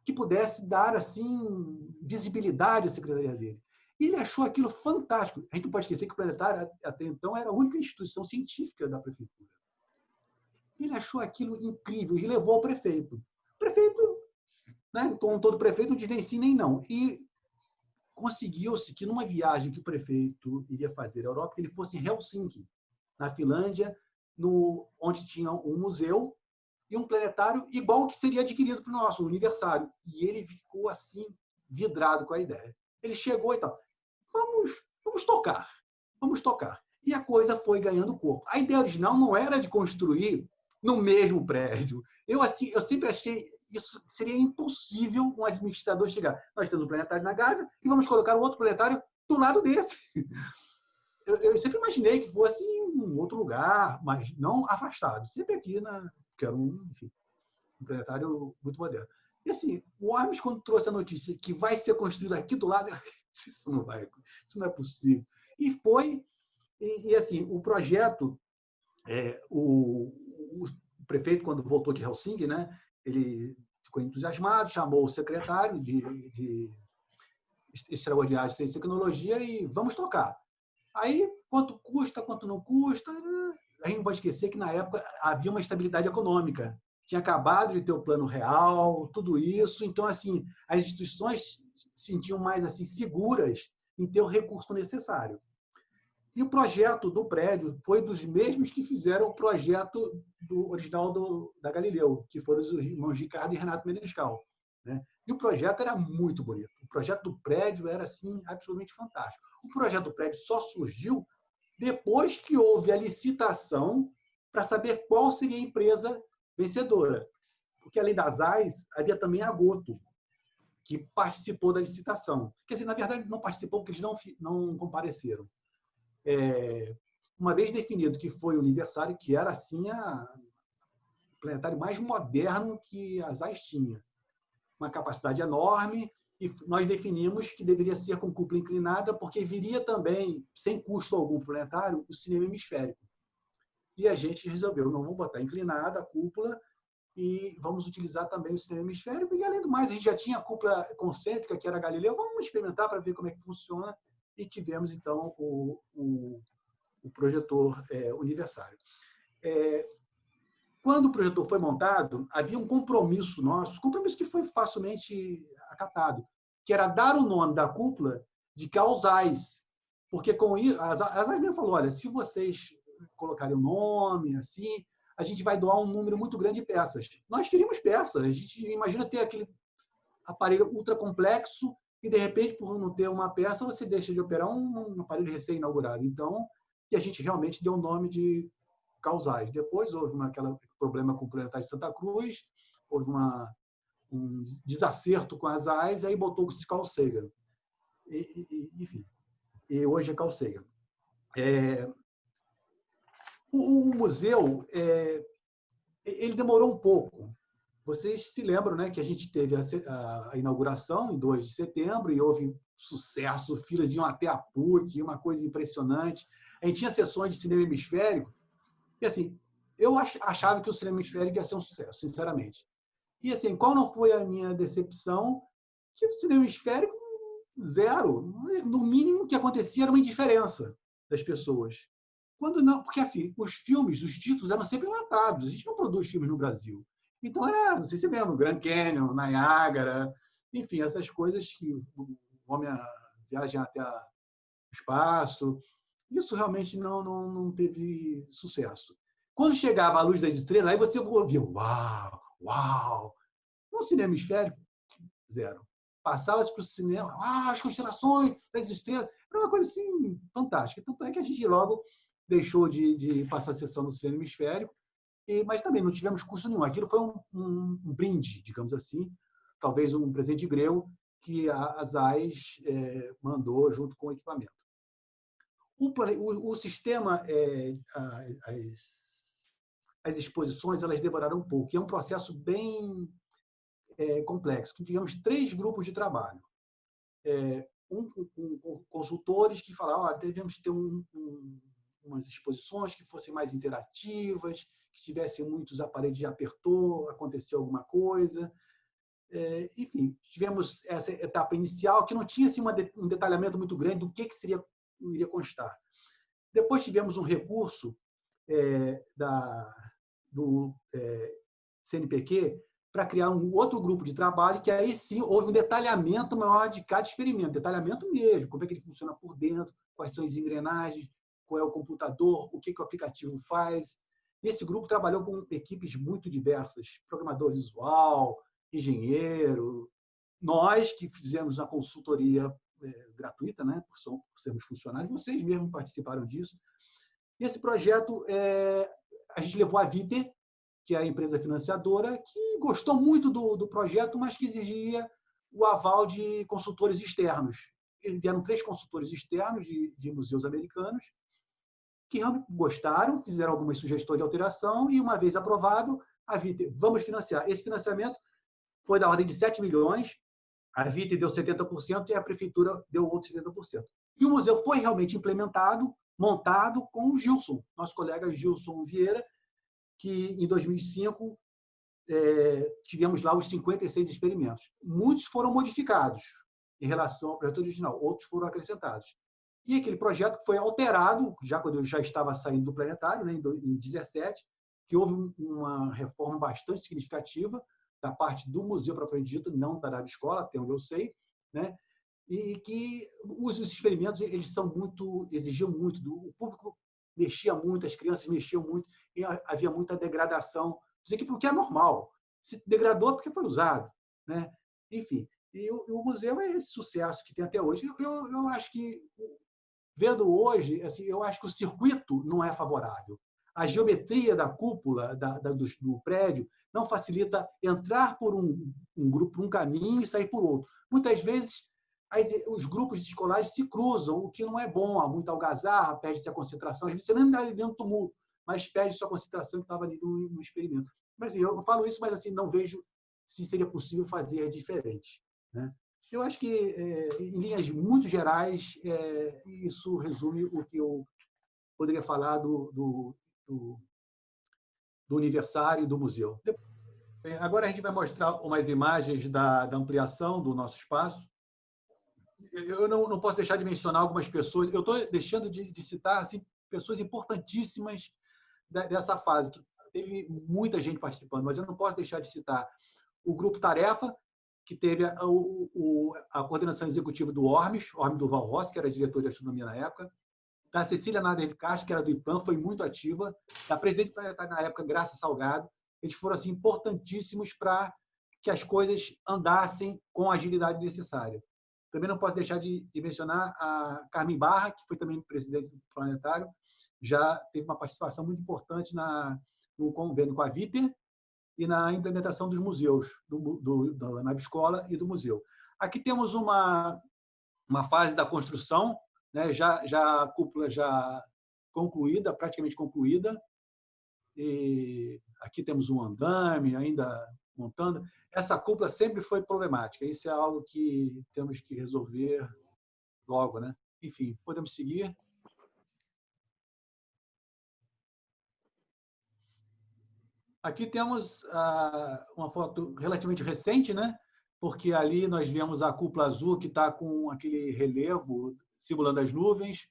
que pudesse dar assim visibilidade à secretaria dele. E ele achou aquilo fantástico. A gente não pode esquecer que o planetário, até então, era a única instituição científica da prefeitura. Ele achou aquilo incrível e levou ao prefeito. O prefeito, né, como todo prefeito, não diz nem sim nem não. E conseguiu-se que, numa viagem que o prefeito iria fazer à Europa, que ele fosse em Helsinki, na Finlândia, onde tinha um museu e um planetário igual ao que seria adquirido para o nosso, um aniversário. E ele ficou assim, vidrado com a ideia. Ele chegou e tal, vamos tocar, vamos tocar. E a coisa foi ganhando corpo. A ideia original não era de construir no mesmo prédio. Eu sempre achei isso seria impossível um administrador chegar. Nós temos um planetário na Gávea e vamos colocar um outro planetário do lado desse. Eu sempre imaginei que fosse em um outro lugar, mas não afastado. Sempre aqui, que era um planetário muito moderno. E assim, o Hermes, quando trouxe a notícia que vai ser construído aqui do lado, isso não é possível. E foi, e assim, o projeto, o prefeito, quando voltou de Helsinki, né, ele ficou entusiasmado, chamou o secretário de extraordinário de ciência e tecnologia e vamos tocar. Aí, quanto custa, quanto não custa, a gente não pode esquecer que, na época, havia uma estabilidade econômica. Tinha acabado de ter o plano real, tudo isso. Então, assim, as instituições se sentiam mais assim, seguras em ter o recurso necessário. E o projeto do prédio foi dos mesmos que fizeram o projeto original da Galileu, que foram os irmãos Ricardo e Renato Menescal, né? E o projeto era muito bonito. O projeto do prédio era, assim, absolutamente fantástico. O projeto do prédio só surgiu depois que houve a licitação para saber qual seria a empresa vencedora. Porque, além das AIS, havia também a Goto, que participou da licitação. Quer dizer, na verdade, não participou porque eles não compareceram. Uma vez definido que foi o aniversário, que era assim o planetário mais moderno que as AIS tinha. Uma capacidade enorme, e nós definimos que deveria ser com cúpula inclinada, porque viria também, sem custo algum para o planetário, o cinema hemisférico. E a gente resolveu, não vamos botar inclinada a cúpula, e vamos utilizar também o cinema hemisférico, e além do mais, a gente já tinha a cúpula concêntrica, que era a Galileu, vamos experimentar para ver como é que funciona, e tivemos, então, o projetor universário. Quando o projetor foi montado, havia um compromisso nosso, compromisso que foi facilmente acatado, que era dar o nome da cúpula de Carl Zeiss, porque com isso, a Zeiss mesmo falou, olha, se vocês colocarem o nome, assim, a gente vai doar um número muito grande de peças. Nós queríamos peças, a gente imagina ter aquele aparelho ultra complexo e, de repente, por não ter uma peça, você deixa de operar um aparelho recém-inaugurado. Então, e a gente realmente deu o nome de Carl Zeiss. Depois houve aquele problema com o planetário de Santa Cruz, houve um desacerto com as AIS, aí botou-se Carl Sagan. Enfim, e hoje é Carl Sagan. O museu, ele demorou um pouco. Vocês se lembram, né, que a gente teve a inauguração em 2 de setembro e houve sucesso, filas iam até a PUC, uma coisa impressionante. A gente tinha sessões de cinema hemisférico e, assim, eu achava que o cinema hemisférico ia ser um sucesso, sinceramente. E, assim, qual não foi a minha decepção? Que o cinema hemisférico, zero. No mínimo, o que acontecia era uma indiferença das pessoas. Quando não, porque, assim, os filmes, os títulos eram sempre enlatados. A gente não produz filmes no Brasil. Então, não sei se lembra, Grand Canyon, Niágara, enfim, essas coisas que o homem viaja até o espaço. Isso realmente não teve sucesso. Quando chegava a Luz das Estrelas, aí você ouvia, uau, uau. No cinema hemisférico, zero. Passava-se para o cinema, as constelações das estrelas. Era uma coisa assim fantástica. Tanto é que a gente logo deixou de passar a sessão no cinema hemisférico, mas também não tivemos custo nenhum. Aquilo foi um brinde, digamos assim, talvez um presente grego que a ZAIS mandou junto com o equipamento. O sistema, as exposições, elas demoraram um pouco. É um processo bem complexo. Tivemos 3 grupos de trabalho. Consultores que falaram, devemos ter umas exposições que fossem mais interativas, que tivessem muitos aparelhos de apertou, aconteceu alguma coisa. Enfim, tivemos essa etapa inicial que não tinha assim, um detalhamento muito grande do que iria constar. Depois tivemos um recurso do CNPq para criar um outro grupo de trabalho, que aí sim houve um detalhamento maior de cada experimento, detalhamento mesmo, como é que ele funciona por dentro, quais são as engrenagens, qual é o computador, o que o aplicativo faz. Esse grupo trabalhou com equipes muito diversas, programador visual, engenheiro, nós que fizemos a consultoria gratuita, né, por sermos funcionários, vocês mesmos participaram disso. Esse projeto, a gente levou a Viter, que é a empresa financiadora, que gostou muito do projeto, mas que exigia o aval de consultores externos. Vieram 3 consultores externos de museus americanos, que realmente gostaram, fizeram algumas sugestões de alteração, e uma vez aprovado, a Viter, vamos financiar. Esse financiamento foi da ordem de 7 milhões, a Viter deu 70% e a prefeitura deu outros 70%. E o museu foi realmente implementado, montado com o Gilson, nosso colega Gilson Vieira, que em 2005 tivemos lá os 56 experimentos. Muitos foram modificados em relação ao projeto original, outros foram acrescentados. E aquele projeto foi alterado, já quando eu já estava saindo do planetário, né, em 2017, que houve uma reforma bastante significativa da parte do museu propriamente dito, não da Nave Escola, até onde eu sei, né? E que os experimentos exigiam muito, o público mexia muito, as crianças mexiam muito, e havia muita degradação dos equipamentos, o que é normal. Se degradou porque foi usado, né? Enfim, e o museu é esse sucesso que tem até hoje. Eu acho que, vendo hoje, assim, eu acho que o circuito não é favorável. A geometria da cúpula do prédio não facilita entrar por um grupo, por um caminho e sair por outro. Muitas vezes, os grupos escolares se cruzam, o que não é bom. Há muita algazarra, perde-se a concentração. Às vezes você não está ali dentro do tumulto, mas perde-se a concentração que estava ali no experimento. Mas assim, eu falo isso, mas assim, não vejo se seria possível fazer diferente, né? Eu acho que, em linhas muito gerais, isso resume o que eu poderia falar do aniversário do museu. Agora a gente vai mostrar umas imagens da ampliação do nosso espaço. Eu não posso deixar de mencionar algumas pessoas. Eu estou deixando de citar assim, pessoas importantíssimas dessa fase, que teve muita gente participando, mas eu não posso deixar de citar o Grupo Tarefa, que teve a coordenação executiva do Ormes Durval Rossi, que era diretor de astronomia na época, da Cecília Nader Castro, que era do IPAM, foi muito ativa, da presidente planetária na época, Graça Salgado. Eles foram assim, importantíssimos para que as coisas andassem com a agilidade necessária. Também não posso deixar de mencionar a Carmen Barra, que foi também presidente do Planetário, já teve uma participação muito importante no convênio com a Viter e na implementação dos museus, da Nave Escola e do museu. Aqui temos uma fase da construção, né, já a cúpula já concluída, praticamente concluída. E aqui temos um andame ainda montando. Essa cúpula sempre foi problemática. Isso é algo que temos que resolver logo, né? Enfim, podemos seguir. Aqui temos uma foto relativamente recente, né? Porque ali nós vemos a cúpula azul que está com aquele relevo simulando as nuvens.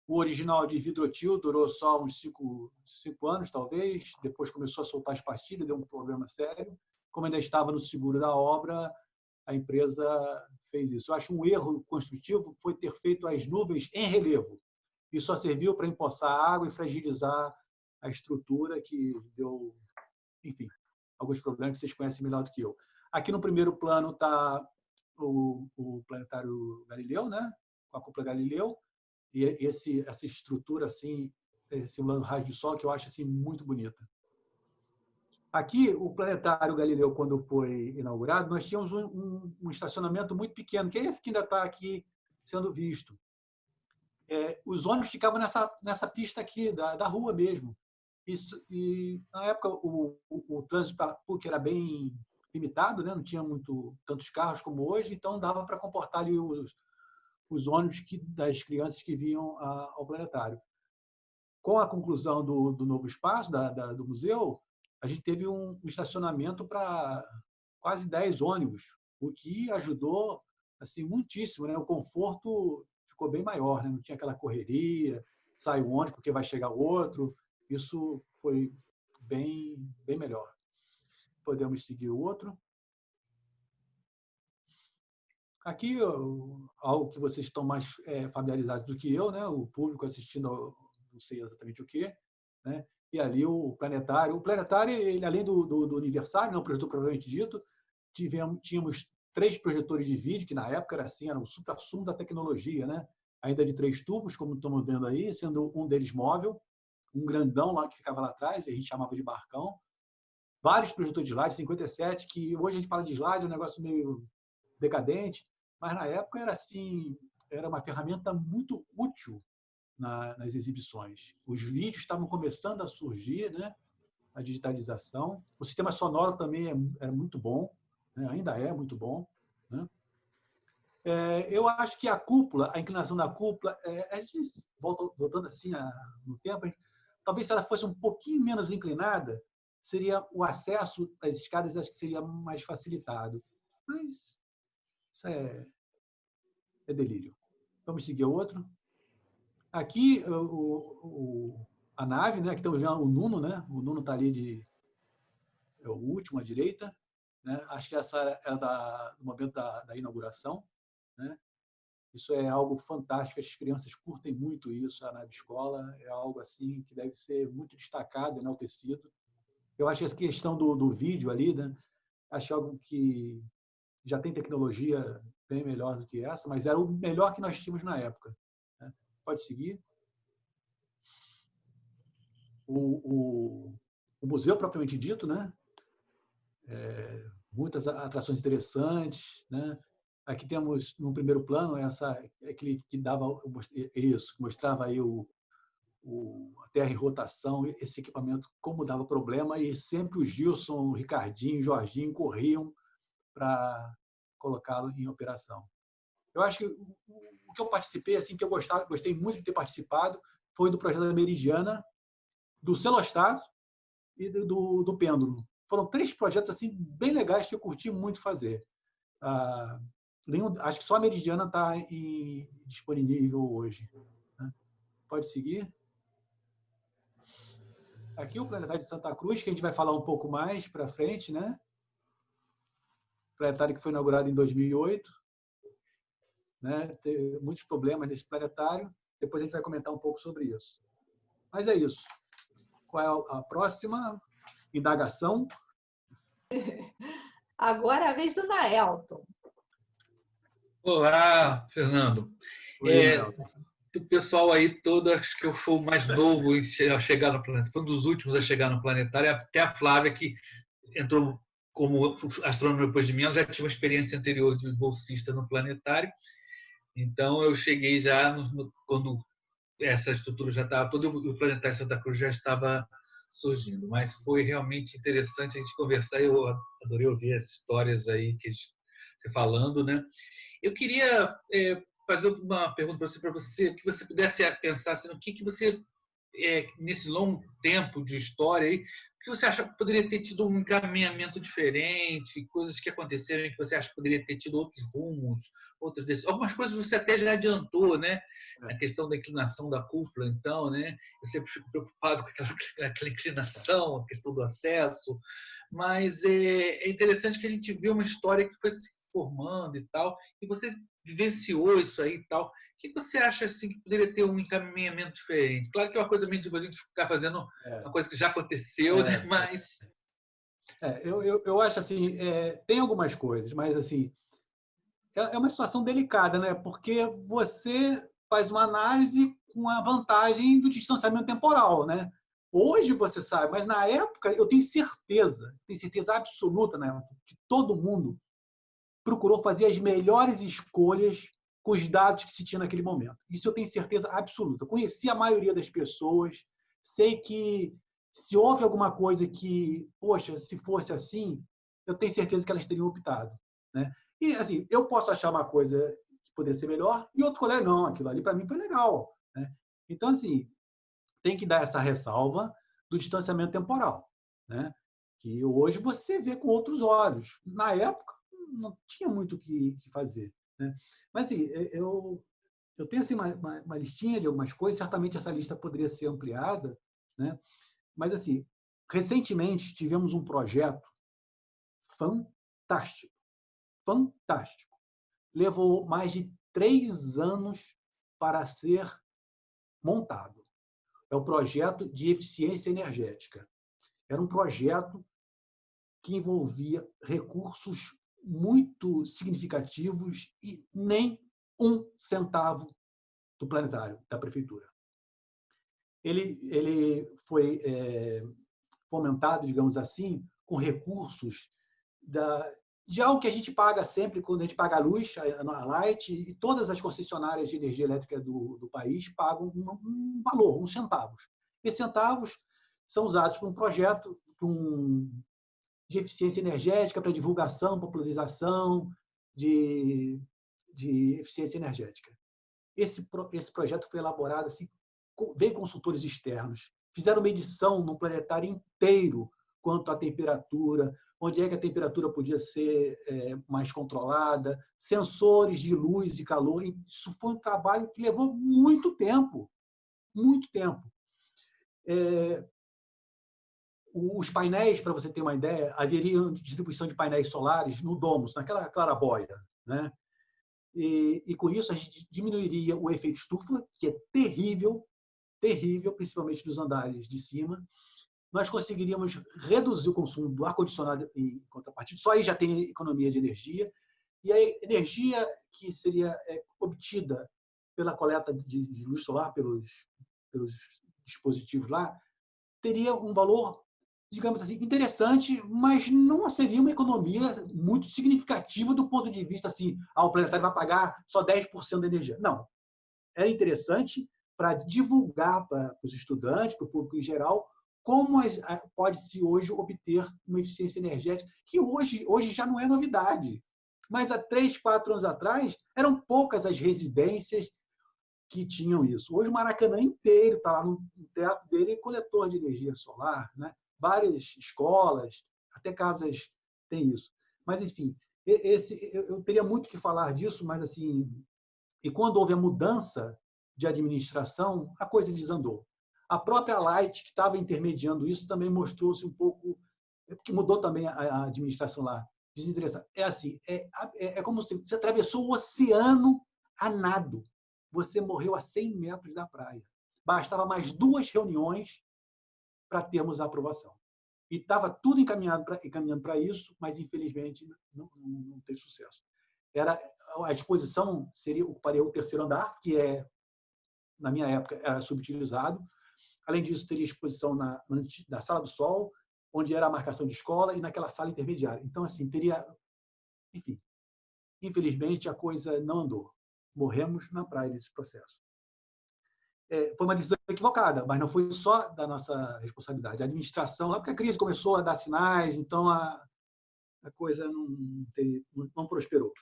O original de vidrotil durou só uns 5 anos, talvez. Depois começou a soltar as pastilhas, deu um problema sério. Como ainda estava no seguro da obra, a empresa fez isso. Eu acho um erro construtivo foi ter feito as nuvens em relevo. Isso só serviu para empoçar a água e fragilizar a estrutura, que deu, enfim, alguns problemas que vocês conhecem melhor do que eu. Aqui no primeiro plano está o planetário Galileu, né? Com a cúpula Galileu. E essa estrutura assim, simulando raio de sol, que eu acho assim muito bonita. Aqui, o planetário Galileu, quando foi inaugurado, nós tínhamos um estacionamento muito pequeno, que é esse que ainda está aqui sendo visto. Os ônibus ficavam nessa pista aqui, da rua mesmo. E na época, o trânsito para PUC era bem limitado, né? Não tinha tantos carros como hoje, então dava para comportar ali os ônibus das crianças que vinham ao planetário. Com a conclusão do novo espaço, do museu, a gente teve um estacionamento para quase 10 ônibus, o que ajudou assim muitíssimo, né? O conforto ficou bem maior, né? Não tinha aquela correria, sai um ônibus porque vai chegar outro. Isso foi bem melhor. Podemos seguir o outro. Aqui, algo que vocês estão mais familiarizados do que eu, né? O público assistindo, não sei exatamente o quê, né? E ali o planetário. O planetário, ele, além do aniversário, não, o projetor propriamente dito, tínhamos 3 projetores de vídeo, que na época era assim, era o supra-sumo da tecnologia, né? Ainda de 3 tubos, como estamos vendo aí, sendo um deles móvel, um grandão lá que ficava lá atrás, a gente chamava de barcão. Vários projetores de slide, 57, que hoje a gente fala de slide, é um negócio meio decadente, mas na época era assim, era uma ferramenta muito útil nas exibições. Os vídeos estavam começando a surgir, né? A digitalização. O sistema sonoro também era muito bom, né? Ainda é muito bom, né? Eu acho que a cúpula, a inclinação da cúpula, a gente voltando assim no tempo, talvez se ela fosse um pouquinho menos inclinada, seria o acesso às escadas, acho que seria mais facilitado. Mas isso é delírio. Vamos seguir o outro. Aqui, a nave, né? Aqui estamos vendo o Nuno, né? O Nuno está ali é o último à direita, né? Acho que essa é do momento da inauguração, né? Isso é algo fantástico, as crianças curtem muito isso, a nave escola é algo assim que deve ser muito destacado, enaltecido. Eu acho que essa questão do vídeo ali, né? Acho algo que já tem tecnologia bem melhor do que essa, mas era o melhor que nós tínhamos na época, né? Pode seguir. O museu propriamente dito, né? Muitas atrações interessantes, né? Aqui temos no primeiro plano aquele que dava isso, que mostrava aí a Terra em rotação, esse equipamento como dava problema, e sempre o Gilson, o Ricardinho, o Jorginho corriam para colocá-lo em operação. Eu acho que o que eu participei, assim, que eu gostei muito de ter participado, foi do projeto da Meridiana, do Celostat e do Pêndulo. Foram 3 projetos assim bem legais que eu curti muito fazer. Acho que só a Meridiana está disponível hoje, né? Pode seguir. Aqui o Planetário de Santa Cruz, que a gente vai falar um pouco mais para frente, né? Planetário que foi inaugurado em 2008. Né? Teve muitos problemas nesse planetário. Depois a gente vai comentar um pouco sobre isso. Mas é isso. Qual é a próxima indagação? Agora é a vez do Naelton. Olá, Fernando. O pessoal aí todo, acho que eu fui o mais novo a chegar no planetário, foi um dos últimos a chegar no planetário, até a Flávia, que entrou como astrônoma depois de mim, ela já tinha uma experiência anterior de bolsista no planetário. Então, eu cheguei já quando essa estrutura já estava, todo o planetário Santa Cruz já estava surgindo. Mas foi realmente interessante a gente conversar. Eu adorei ouvir as histórias aí que você falando, né? Eu queria fazer uma pergunta para você, que você pudesse pensar assim, no que você, nesse longo tempo de história aí, que você acha que poderia ter tido um encaminhamento diferente, coisas que aconteceram e que você acha que poderia ter tido outros rumos, outras decisões. Algumas coisas você até já adiantou, né? A questão da inclinação da cúpula, então, né? Eu sempre fico preocupado com aquela inclinação, a questão do acesso, mas é interessante que a gente vê uma história que foi se formando e tal, e você vivenciou isso aí e tal. O que você acha assim, que poderia ter um encaminhamento diferente? Claro que é uma coisa meio de a gente ficar fazendo uma coisa que já aconteceu, né? Mas... Eu acho assim, tem algumas coisas, mas assim, é uma situação delicada, né? Porque você faz uma análise com a vantagem do distanciamento temporal, né? Hoje você sabe, mas na época eu tenho certeza absoluta, né, que todo mundo procurou fazer as melhores escolhas com os dados que se tinha naquele momento. Isso eu tenho certeza absoluta. Eu conheci a maioria das pessoas, sei que se houve alguma coisa que, poxa, se fosse assim, eu tenho certeza que elas teriam optado, né? E, assim, eu posso achar uma coisa que poderia ser melhor e outro colega, não, aquilo ali para mim foi legal, né? Então, assim, tem que dar essa ressalva do distanciamento temporal, né? que hoje você vê com outros olhos. Na época, não tinha muito o que fazer, né? Mas, assim, eu tenho assim, uma listinha de algumas coisas, certamente essa lista poderia ser ampliada, né? Mas, assim, recentemente tivemos um projeto fantástico, fantástico. Levou mais de 3 anos para ser montado. É o projeto de eficiência energética. Era um projeto que envolvia recursos muito significativos e nem 1 centavo do planetário, da prefeitura. Ele foi fomentado, digamos assim, com recursos de algo que a gente paga sempre quando a gente paga a luz, a Light, e todas as concessionárias de energia elétrica do país pagam um valor, uns centavos. Esses centavos são usados para um projeto de eficiência energética, para divulgação, popularização de eficiência energética. Esse projeto foi elaborado assim, veio consultores externos, fizeram medição no planetário inteiro quanto à temperatura, onde é que a temperatura podia ser mais controlada, sensores de luz e calor. Isso foi um trabalho que levou muito tempo, muito tempo. Os painéis, para você ter uma ideia, haveria distribuição de painéis solares no domus, naquela claraboia, né? E com isso a gente diminuiria o efeito estufa, que é terrível, terrível, principalmente nos andares de cima. Nós conseguiríamos reduzir o consumo do ar-condicionado em contrapartida. Só aí já tem economia de energia. E a energia que seria obtida pela coleta de luz solar, pelos dispositivos lá, teria um valor, digamos assim, interessante, mas não seria uma economia muito significativa do ponto de vista assim, o planetário vai pagar só 10% da energia. Não. Era interessante para divulgar para os estudantes, para o público em geral, como pode-se hoje obter uma eficiência energética, que hoje já não é novidade. Mas há 3, 4 anos atrás, eram poucas as residências que tinham isso. Hoje o Maracanã inteiro está lá no teto dele, coletor de energia solar, né? Várias escolas, até casas têm isso. Mas, enfim, eu teria muito que falar disso, mas, assim, e quando houve a mudança de administração, a coisa desandou. A própria Light, que estava intermediando isso, também mostrou-se um pouco, porque mudou também a administração lá, desinteressada. É assim, é como se você atravessou o oceano a nado. Você morreu a 100 metros da praia. Bastava mais 2 reuniões para termos a aprovação. E estava tudo encaminhando para isso, mas, infelizmente, não teve sucesso. A exposição ocuparia o 3º andar, que na minha época, era subutilizado. Além disso, teria exposição da Sala do Sol, onde era a marcação de escola, e naquela sala intermediária. Então, assim, teria... Enfim, infelizmente, a coisa não andou. Morremos na praia nesse processo. Foi uma decisão equivocada, mas não foi só da nossa responsabilidade. A administração, lá porque a crise começou a dar sinais, então a coisa não prosperou.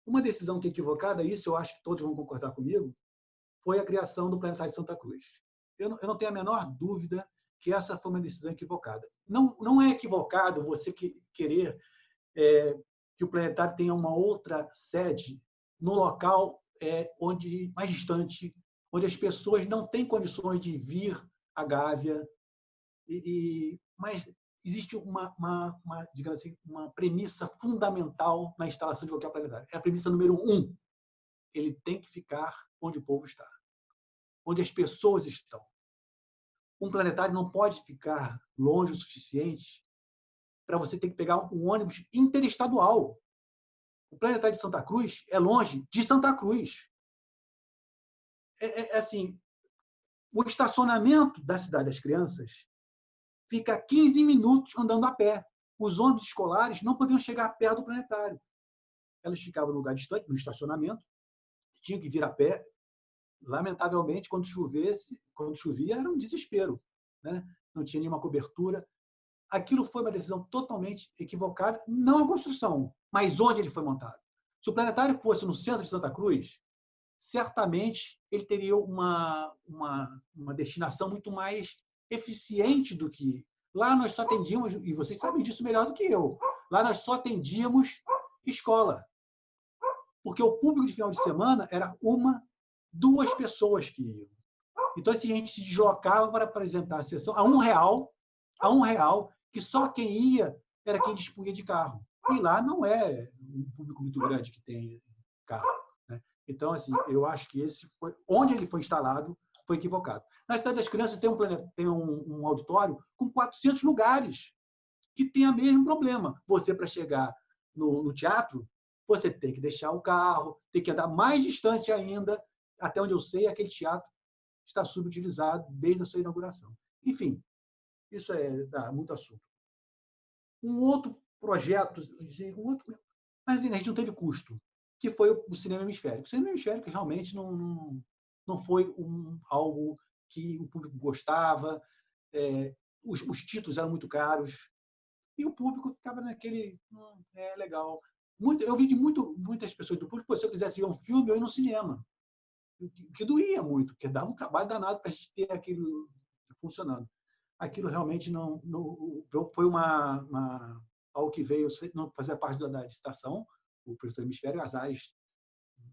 Uma decisão que é equivocada, isso eu acho que todos vão concordar comigo, foi a criação do Planetário de Santa Cruz. Eu não tenho a menor dúvida que essa foi uma decisão equivocada. Não é equivocado você querer que o planetário tenha uma outra sede no local mais distante, onde as pessoas não têm condições de vir a Gávea. Mas existe digamos assim, uma premissa fundamental na instalação de qualquer planetário. É a premissa número 1. Ele tem que ficar onde o povo está, onde as pessoas estão. Um planetário não pode ficar longe o suficiente para você ter que pegar um ônibus interestadual. O Planetário de Santa Cruz é longe de Santa Cruz. Assim, o estacionamento da Cidade das Crianças fica a 15 minutos andando a pé. Os ônibus escolares não podiam chegar perto do planetário. Elas ficavam no lugar distante, no estacionamento, tinham que vir a pé. Lamentavelmente, quando chovia, era um desespero, né? Não tinha nenhuma cobertura. Aquilo foi uma decisão totalmente equivocada, não a construção, mas onde ele foi montado. Se o planetário fosse no centro de Santa Cruz, certamente ele teria uma destinação muito mais eficiente do que Lá nós só atendíamos, e vocês sabem disso melhor do que eu, lá nós só atendíamos escola. Porque o público de final de semana era 1, 2 pessoas que iam. Então, assim, a gente se deslocava para apresentar a sessão a R$1, que só quem ia era quem dispunha de carro. E lá não é um público muito grande que tem carro, né? Então, assim, eu acho que esse foi onde ele foi instalado, foi equivocado. Na Cidade das Crianças tem um auditório com 400 lugares, que tem o mesmo problema. Você, para chegar no teatro, você tem que deixar o carro, tem que andar mais distante ainda. Até onde eu sei, aquele teatro está subutilizado desde a sua inauguração. Enfim, isso dá muito assunto. Um outro projeto, mas assim, a gente não teve custo, que foi o cinema hemisférico. O cinema hemisférico realmente não foi algo que o público gostava, os títulos eram muito caros, e o público ficava naquele, legal. Eu vi de muitas pessoas do público, se eu quisesse ver um filme, eu ia no cinema, que doía muito, porque dava um trabalho danado para a gente ter aquilo funcionando. Aquilo realmente não foi algo que veio, não fazia parte da licitação, o projeto Hemisfério, as AIS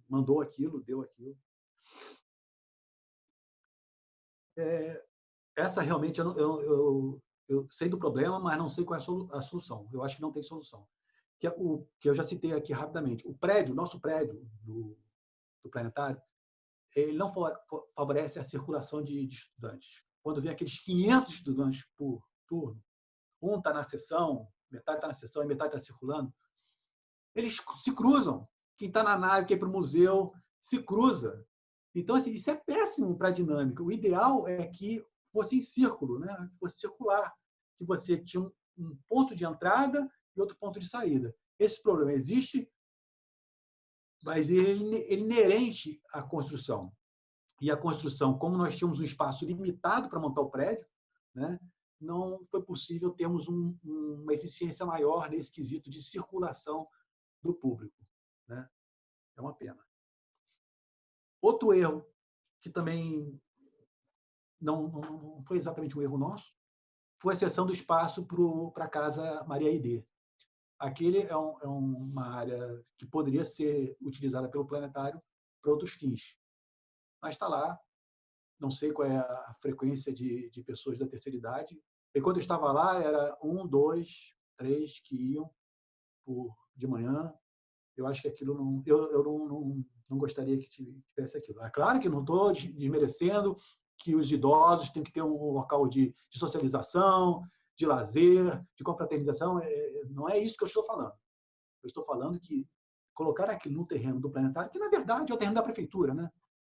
mandou aquilo, deu aquilo. Essa realmente, eu sei do problema, mas não sei qual é a solução. Eu acho que não tem solução. Que eu já citei aqui rapidamente. Nosso prédio do planetário, ele não favorece a circulação de estudantes. Quando vem aqueles 500 estudantes por turno, um está na sessão, metade está na sessão e metade está circulando, eles se cruzam. Quem está na nave, quem é para o museu, se cruza. Então, assim, isso é péssimo para a dinâmica. O ideal é que fosse em círculo, né? Fosse circular, que você tinha um ponto de entrada e outro ponto de saída. Esse problema existe, mas ele é inerente à construção. E a construção, como nós tínhamos um espaço limitado para montar o prédio, né, não foi possível termos uma eficiência maior nesse quesito de circulação do público, né? É uma pena. Outro erro, que também não foi exatamente um erro nosso, foi a cessão do espaço para a Casa Maria Aidê. Aquele é uma área que poderia ser utilizada pelo planetário para outros fins. Mas está lá, não sei qual é a frequência de pessoas da terceira idade. E quando eu estava lá, era 1, 2, 3 que iam de manhã. Eu acho que aquilo não gostaria que tivesse aquilo. É claro que não estou desmerecendo que os idosos têm que ter um local de socialização, de lazer, de confraternização. Não é isso que eu estou falando. Eu estou falando que colocar aquilo no terreno do planetário, que na verdade é o terreno da prefeitura, né?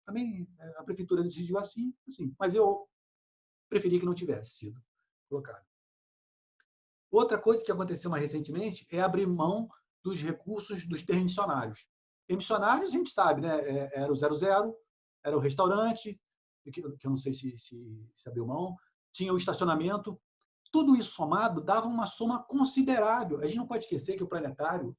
Também a prefeitura decidiu assim, mas eu preferi que não tivesse sido colocado. Outra coisa que aconteceu mais recentemente é abrir mão dos recursos dos permissionários. Permissionários, a gente sabe, né? Era o 00, era o restaurante, que eu não sei se abriu mão, tinha o estacionamento. Tudo isso somado dava uma soma considerável. A gente não pode esquecer que o planetário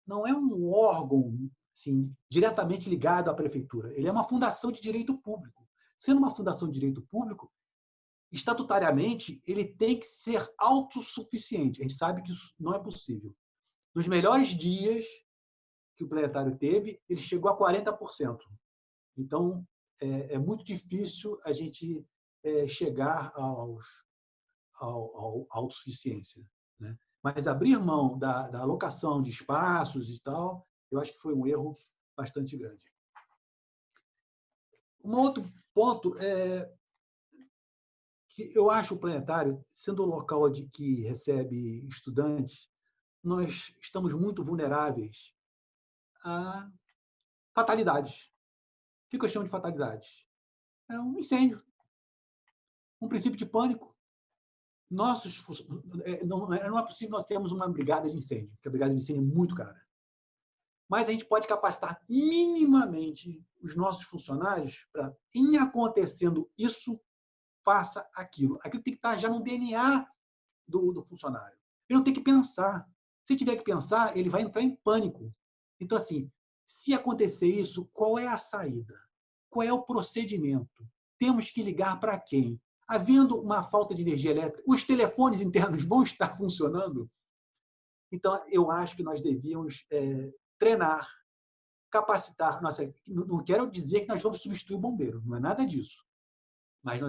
não é um órgão assim, diretamente ligado à prefeitura. Ele é uma fundação de direito público. Sendo uma fundação de direito público, estatutariamente, ele tem que ser autossuficiente. A gente sabe que isso não é possível. Nos melhores dias que o planetário teve, ele chegou a 40%. Então, é muito difícil a gente chegar à autossuficiência, né? Mas abrir mão da alocação de espaços e tal, eu acho que foi um erro bastante grande. Um outro ponto é que eu acho o planetário, sendo um local que recebe estudantes, nós estamos muito vulneráveis a fatalidades. O que eu chamo de fatalidades? É um incêndio, um princípio de pânico. Não é possível nós termos uma brigada de incêndio, porque a brigada de incêndio é muito cara. Mas a gente pode capacitar minimamente os nossos funcionários para, em acontecendo isso, faça aquilo. Aquilo tem que estar já no DNA do funcionário. Ele não tem que pensar. Se tiver que pensar, ele vai entrar em pânico. Então, assim, se acontecer isso, qual é a saída? Qual é o procedimento? Temos que ligar para quem? havendo uma falta de energia elétrica, os telefones internos vão estar funcionando? Então, eu acho que nós devíamos treinar, capacitar. Não quero dizer que nós vamos substituir o bombeiro, não é nada disso. Mas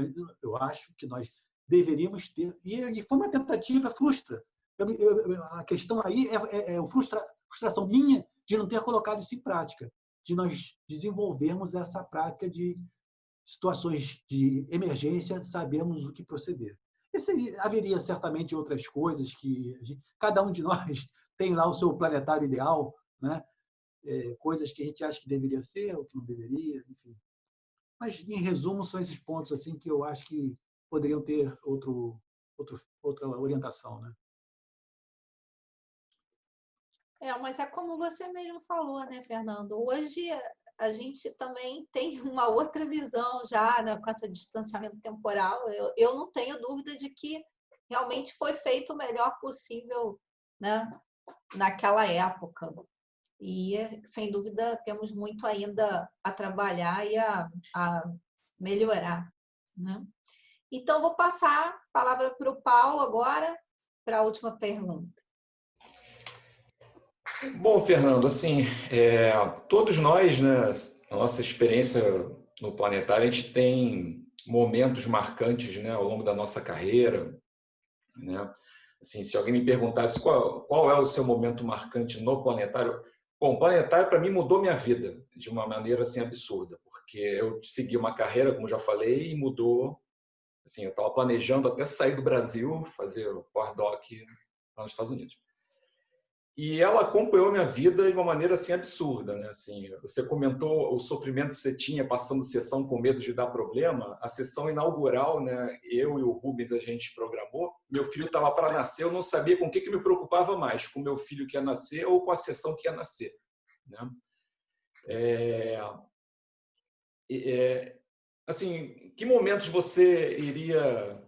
eu acho que nós deveríamos ter. E foi uma tentativa frustra. A questão aí é frustração minha de não ter colocado isso em prática, de nós desenvolvermos essa prática de situações de emergência, sabemos o que proceder. Haveria certamente outras coisas que cada um de nós tem lá o seu planetário ideal, né? Coisas que a gente acha que deveria ser ou que não deveria, enfim. Mas, em resumo, são esses pontos assim que eu acho que poderiam ter outra orientação, né? Mas é como você mesmo falou, né, Fernando? Hoje a gente também tem uma outra visão já, né, com esse distanciamento temporal. Eu não tenho dúvida de que realmente foi feito o melhor possível, né, naquela época. E, sem dúvida, temos muito ainda a trabalhar e a melhorar, né? Então, vou passar a palavra para o Paulo agora, para a última pergunta. Bom, Fernando, assim, todos nós, né, a nossa experiência no planetário, a gente tem momentos marcantes, né, ao longo da nossa carreira, né? Assim, se alguém me perguntasse qual é o seu momento marcante no planetário, bom, o planetário para mim mudou minha vida de uma maneira assim absurda, porque eu segui uma carreira, como já falei, e mudou. Assim, eu estava planejando até sair do Brasil, fazer o pós-doc lá nos Estados Unidos. E ela acompanhou minha vida de uma maneira assim absurda, né? Assim, você comentou o sofrimento que você tinha passando sessão com medo de dar problema. A sessão inaugural, né? Eu e o Rubens a gente programou. Meu filho estava para nascer, eu não sabia com o que me preocupava mais, com o meu filho que ia nascer ou com a sessão que ia nascer, né? Assim, que momentos você iria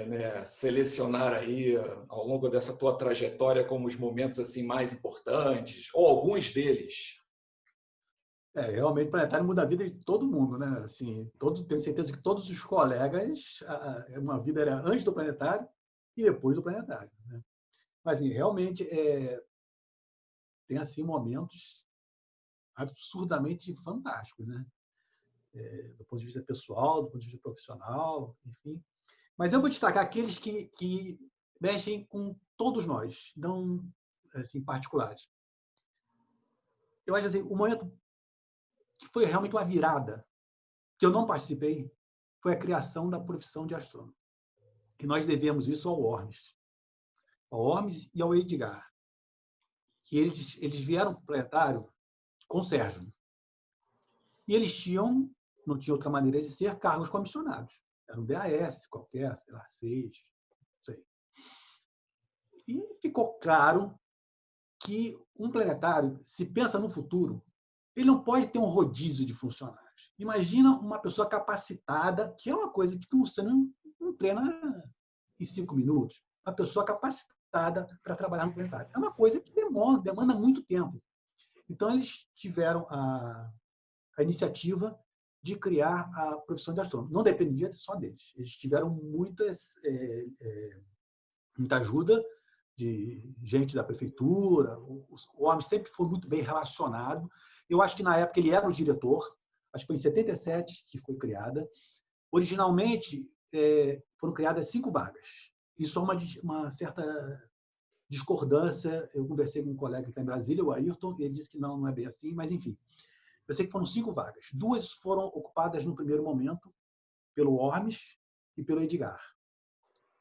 né, selecionar aí ao longo dessa tua trajetória como os momentos assim mais importantes, ou alguns deles? Realmente o planetário muda a vida de todo mundo, né? Assim, tenho certeza que todos os colegas, uma vida era antes do planetário e depois do planetário, né? Mas assim, realmente tem assim momentos absurdamente fantásticos, né? Do ponto de vista pessoal, do ponto de vista profissional, enfim. Mas eu vou destacar aqueles que mexem com todos nós, não assim, particulares. Eu acho assim, o momento que foi realmente uma virada, que eu não participei, foi a criação da profissão de astrônomo. E nós devemos isso ao Ormes e ao Edgar, que eles vieram para o planetário com o Sérgio. E eles não tinha outra maneira de ser, cargos comissionados. Era um DAS qualquer, sei lá, 6, não sei. E ficou claro que um planetário, se pensa no futuro, ele não pode ter um rodízio de funcionários. Imagina uma pessoa capacitada, que é uma coisa que você não treina em 5 minutos. Uma pessoa capacitada para trabalhar no planetário. É uma coisa que demanda muito tempo. Então, eles tiveram a iniciativa de criar a profissão de astrônomo. Não dependia só deles. Eles tiveram muita ajuda de gente da prefeitura. O homem sempre foi muito bem relacionado. Eu acho que, na época, ele era o diretor. Acho que foi em 77 que foi criada. Originalmente, foram criadas 5 vagas. Isso é uma certa discordância. Eu conversei com um colega que está em Brasília, o Ayrton, e ele disse que não é bem assim, mas, enfim. Eu sei que foram 5 vagas. 2 foram ocupadas no primeiro momento pelo Ormes e pelo Edgar.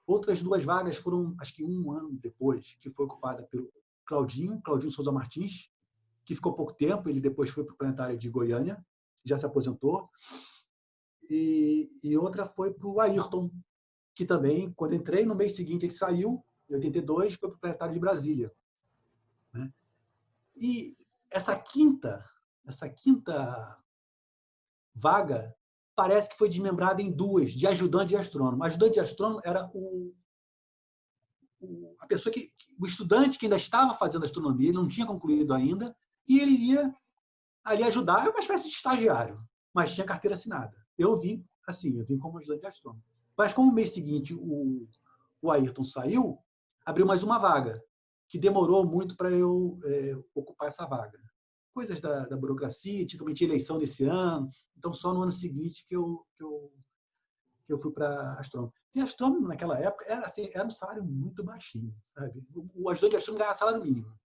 Outras 2 vagas foram, acho que 1 ano depois, que foi ocupada pelo Claudinho Souza Martins, que ficou pouco tempo. Ele depois foi para o planetário de Goiânia, já se aposentou. E outra foi para o Ayrton, que também, quando entrei, no mês seguinte ele saiu, em 82, foi para o planetário de Brasília, né? E essa quinta vaga parece que foi desmembrada em 2, de ajudante de astrônomo. Ajudante de astrônomo era a pessoa o estudante que ainda estava fazendo astronomia, ele não tinha concluído ainda, e ele ia ali ajudar, é uma espécie de estagiário, mas tinha carteira assinada. Eu vim como ajudante de astrônomo. Mas como no mês seguinte o Ayrton saiu, abriu mais uma vaga, que demorou muito para eu ocupar essa vaga. Coisas da burocracia, também tinha eleição nesse ano, então só no ano seguinte que eu fui para astrônomo. E astrônomo, naquela época, era um salário muito baixinho, sabe? O ajudante de astrônomo ganhava salário mínimo.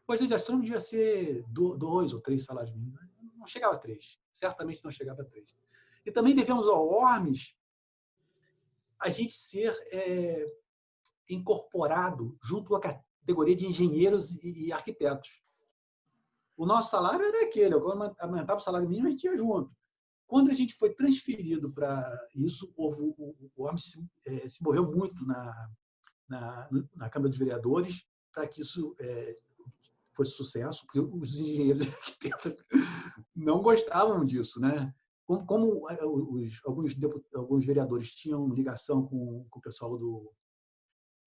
O ajudante de astrônomo devia ser 2 ou 3 salários mínimos. Não chegava a 3. Certamente não chegava a 3. E também devemos ao ORMS a gente ser incorporado junto à categoria de engenheiros e arquitetos. O nosso salário era aquele. Quando aumentava o salário mínimo, a gente ia junto. Quando a gente foi transferido para isso, o ORMS se moveu muito na Câmara dos Vereadores para que isso fosse sucesso, porque os engenheiros e arquitetos não gostavam disso, né? Como alguns vereadores tinham ligação com o pessoal do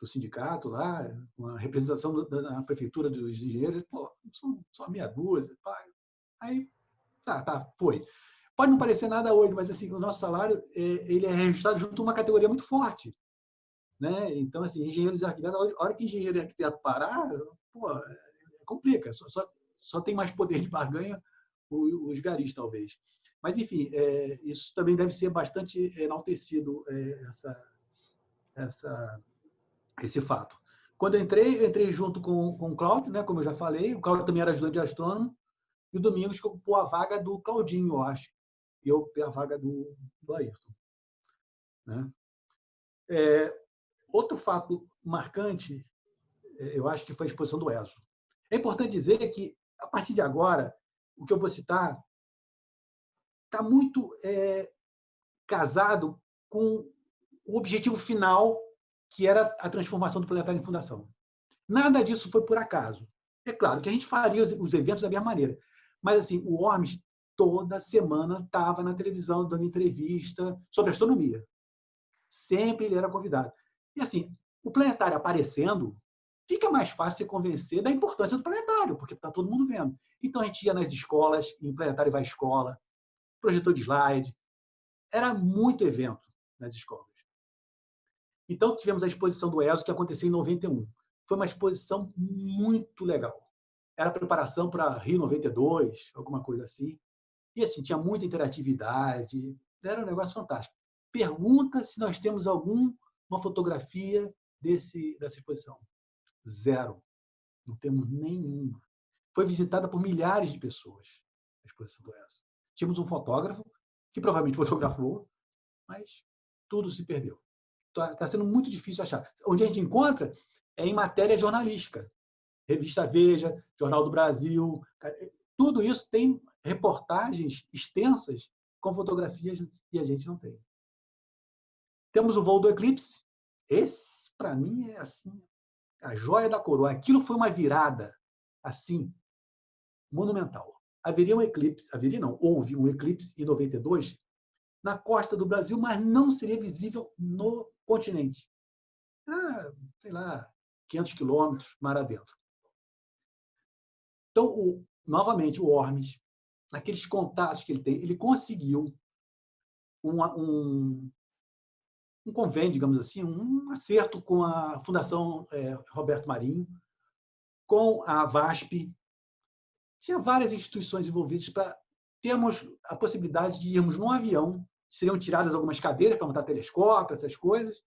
sindicato lá, com a representação da prefeitura dos engenheiros, pô, são meia dúzia, pá. Aí, foi. Pode não parecer nada hoje, mas assim, o nosso salário ele é registrado junto a uma categoria muito forte, né? Então, assim, engenheiros e arquitetos, a hora que engenheiro e arquiteto parar, pô, complica. Só tem mais poder de barganha os garis, talvez. Mas, enfim, isso também deve ser bastante enaltecido, esse fato. Quando eu entrei junto com o Cláudio, né, como eu já falei. O Cláudio também era ajudante de astrônomo. E o Domingos ocupou a vaga do Claudinho, eu acho. E eu ocupei a vaga do Ayrton. Né? Outro fato marcante, eu acho que foi a exposição do ESO. É importante dizer que, a partir de agora, o que eu vou citar está muito casado com o objetivo final, que era a transformação do planetário em fundação. Nada disso foi por acaso. É claro que a gente faria os eventos da mesma maneira, mas assim, o ORMS toda semana estava na televisão dando entrevista sobre astronomia. Sempre ele era convidado. E assim, o planetário aparecendo, fica mais fácil se convencer da importância do planetário, porque está todo mundo vendo. Então a gente ia nas escolas, e o planetário vai à escola, projetor de slide. Era muito evento nas escolas. Então tivemos a exposição do ESO, que aconteceu em 91. Foi uma exposição muito legal. Era preparação para Rio 92, alguma coisa assim. E assim, tinha muita interatividade. Era um negócio fantástico. Pergunta se nós temos alguma fotografia dessa exposição. 0. Não temos nenhuma. Foi visitada por milhares de pessoas, a exposição do ESO. Tínhamos um fotógrafo, que provavelmente fotografou, mas tudo se perdeu. Está sendo muito difícil achar. Onde a gente encontra é em matéria jornalística. Revista Veja, Jornal do Brasil. Tudo isso tem reportagens extensas com fotografias e a gente não tem. Temos o voo do eclipse. Esse, para mim, é assim, a joia da coroa. Aquilo foi uma virada assim, monumental. Haveria um eclipse, houve um eclipse em 92 na costa do Brasil, mas não seria visível no continente. Sei lá, 500 quilômetros, mar adentro. Então, novamente, o ORMS, naqueles contatos que ele tem, ele conseguiu um convênio, digamos assim, um acerto com a Fundação Roberto Marinho, com a VASP. Tinha várias instituições envolvidas para termos a possibilidade de irmos num avião, seriam tiradas algumas cadeiras para montar telescópio, essas coisas,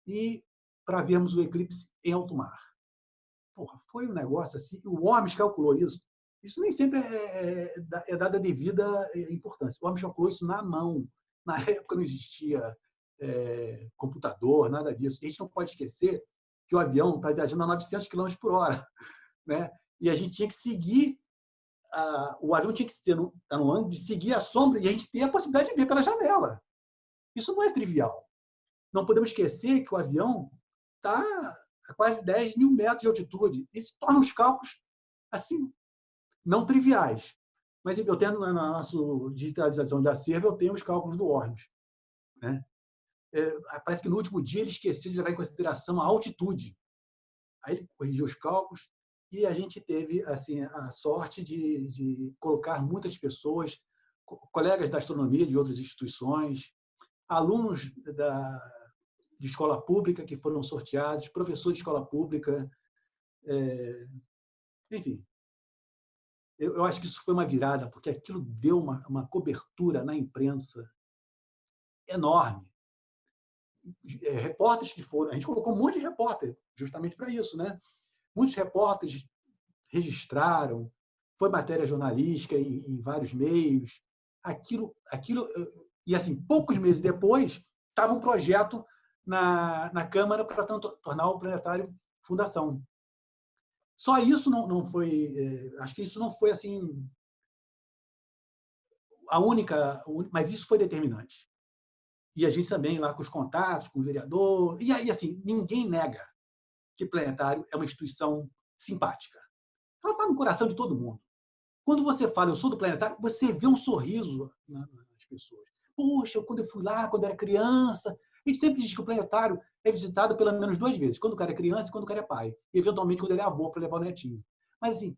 e para vermos o eclipse em alto mar. Porra, foi um negócio assim, o ORMS calculou isso. Isso nem sempre é dada devida importância. O ORMS calculou isso na mão. Na época não existia computador, nada disso. E a gente não pode esquecer que o avião está viajando a 900 km por hora. Né? E a gente tinha que seguir, o avião tinha que estar no ângulo de seguir a sombra e a gente ter a possibilidade de ver pela janela. Isso não é trivial. Não podemos esquecer que o avião está a quase 10 mil metros de altitude. Isso torna os cálculos assim, não triviais. Mas eu tenho na nossa digitalização de acervo, eu tenho os cálculos do ORMS. Né? Parece que no último dia ele esqueceu de levar em consideração a altitude. Aí ele corrigiu os cálculos e a gente teve assim, a sorte de colocar muitas pessoas, colegas da astronomia de outras instituições, alunos de escola pública que foram sorteados, professores de escola pública, enfim. Eu acho que isso foi uma virada, porque aquilo deu uma cobertura na imprensa enorme. Repórteres que foram... A gente colocou um monte de repórter justamente para isso, né? Muitos repórteres registraram, foi matéria jornalística em vários meios. Aquilo, e assim, poucos meses depois, estava um projeto na Câmara para tornar o Planetário fundação. Só isso não foi... acho que isso não foi assim a única... Mas isso foi determinante. E a gente também, lá com os contatos, com o vereador... E aí, assim, ninguém nega que o Planetário é uma instituição simpática. Ela está no coração de todo mundo. Quando você fala, eu sou do Planetário, você vê um sorriso nas pessoas. Poxa, quando eu fui lá, quando eu era criança... A gente sempre diz que o Planetário é visitado pelo menos 2 vezes, quando o cara é criança e quando o cara é pai. E, eventualmente, quando ele é avô, para levar o netinho. Mas, assim,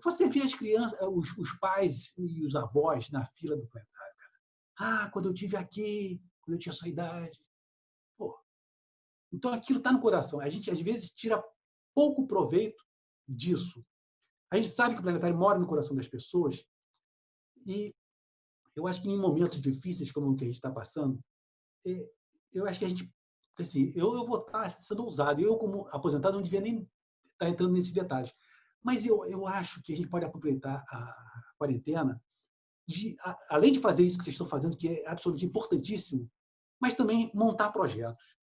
você vê as crianças, os pais e os avós na fila do Planetário. Cara. Quando eu estive aqui, quando eu tinha sua idade. Pô. Então, aquilo está no coração. A gente, às vezes, tira pouco proveito disso. A gente sabe que o Planetário mora no coração das pessoas e eu acho que em momentos difíceis como o que a gente está passando, eu acho que a gente... Assim, eu vou estar sendo ousado. Eu, como aposentado, não devia nem estar entrando nesses detalhes. Mas eu acho que a gente pode aproveitar a quarentena, além de fazer isso que vocês estão fazendo, que é absolutamente importantíssimo, mas também montar projetos.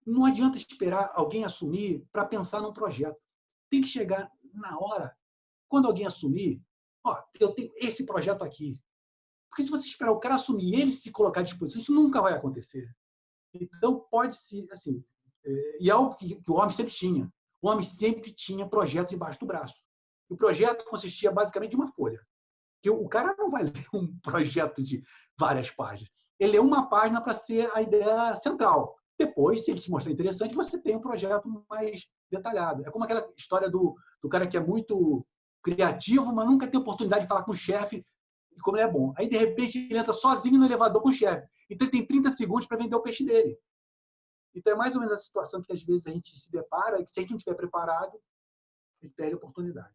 Não adianta esperar alguém assumir para pensar num projeto. Tem que chegar na hora. Quando alguém assumir, eu tenho esse projeto aqui. Porque se você esperar o cara assumir e ele se colocar à disposição, isso nunca vai acontecer. Então, pode-se, assim, e algo que o homem sempre tinha. O homem sempre tinha projetos embaixo do braço. O projeto consistia basicamente de uma folha. Porque o cara não vai ler um projeto de várias páginas. Ele lê uma página para ser a ideia central. Depois, se ele te mostrar interessante, você tem um projeto mais detalhado. É como aquela história do cara que é muito criativo, mas nunca tem oportunidade de falar com o chefe e como ele é bom. Aí, de repente, ele entra sozinho no elevador com o chefe. Então, ele tem 30 segundos para vender o peixe dele. Então, é mais ou menos a situação que, às vezes, a gente se depara e que, se a gente não estiver preparado, a gente perde a oportunidade.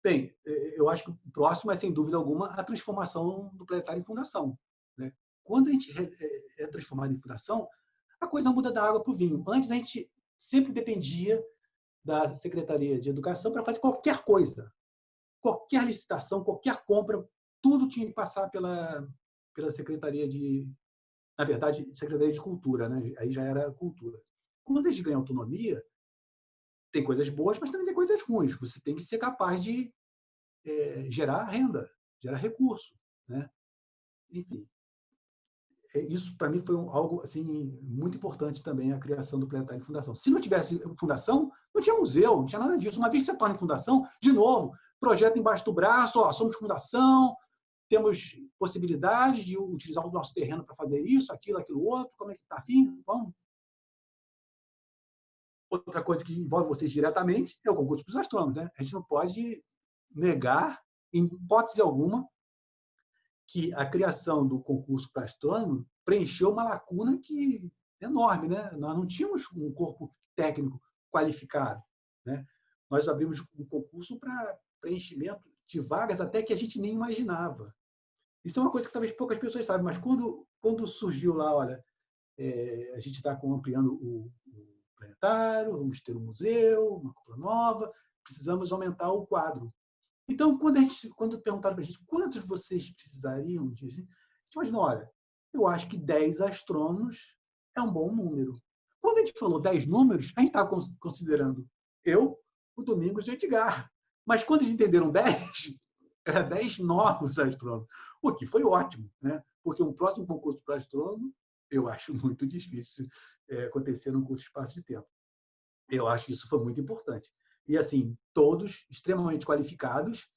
Bem, eu acho que o próximo é, sem dúvida alguma, a transformação do Planetário em fundação. Né? Quando a gente é transformado em fundação, a coisa muda da água para o vinho. Antes, a gente sempre dependia da Secretaria de Educação para fazer qualquer coisa. Qualquer licitação, qualquer compra, tudo tinha que passar pela Secretaria na verdade, Secretaria de Cultura, né? Aí já era cultura. Quando a gente ganha autonomia, tem coisas boas, mas também tem coisas ruins. Você tem que ser capaz de gerar renda, gerar recurso, né? Enfim, isso para mim foi algo assim muito importante também, a criação do Planetário em Fundação. Se não tivesse fundação, não tinha museu, não tinha nada disso. Uma vez que você torna em fundação, de novo, projeto embaixo do braço, somos fundação, temos possibilidade de utilizar o nosso terreno para fazer isso, aquilo outro, como é que está afim? Vamos. Outra coisa que envolve vocês diretamente é o concurso para os astrônomos. Né? A gente não pode negar, em hipótese alguma, que a criação do concurso para astrônomo preencheu uma lacuna enorme. Né? Nós não tínhamos um corpo técnico qualificado. Né? Nós abrimos um concurso para preenchimento de vagas até que a gente nem imaginava. Isso é uma coisa que talvez poucas pessoas sabem, mas quando surgiu lá, olha, a gente está ampliando o Planetário, vamos ter um museu, uma cúpula nova, precisamos aumentar o quadro. Então, quando perguntaram para a gente quantos vocês precisariam disso, a gente imaginou, olha, eu acho que 10 astrônomos é um bom número. Quando a gente falou 10 números, a gente estava considerando eu, o Domingos e o Edgar. Mas quando eles entenderam 10, era 10 novos astrônomos, o que foi ótimo, né? Porque um próximo concurso para astrônomo, eu acho muito difícil acontecer num curto espaço de tempo. Eu acho que isso foi muito importante. E, assim, todos extremamente qualificados,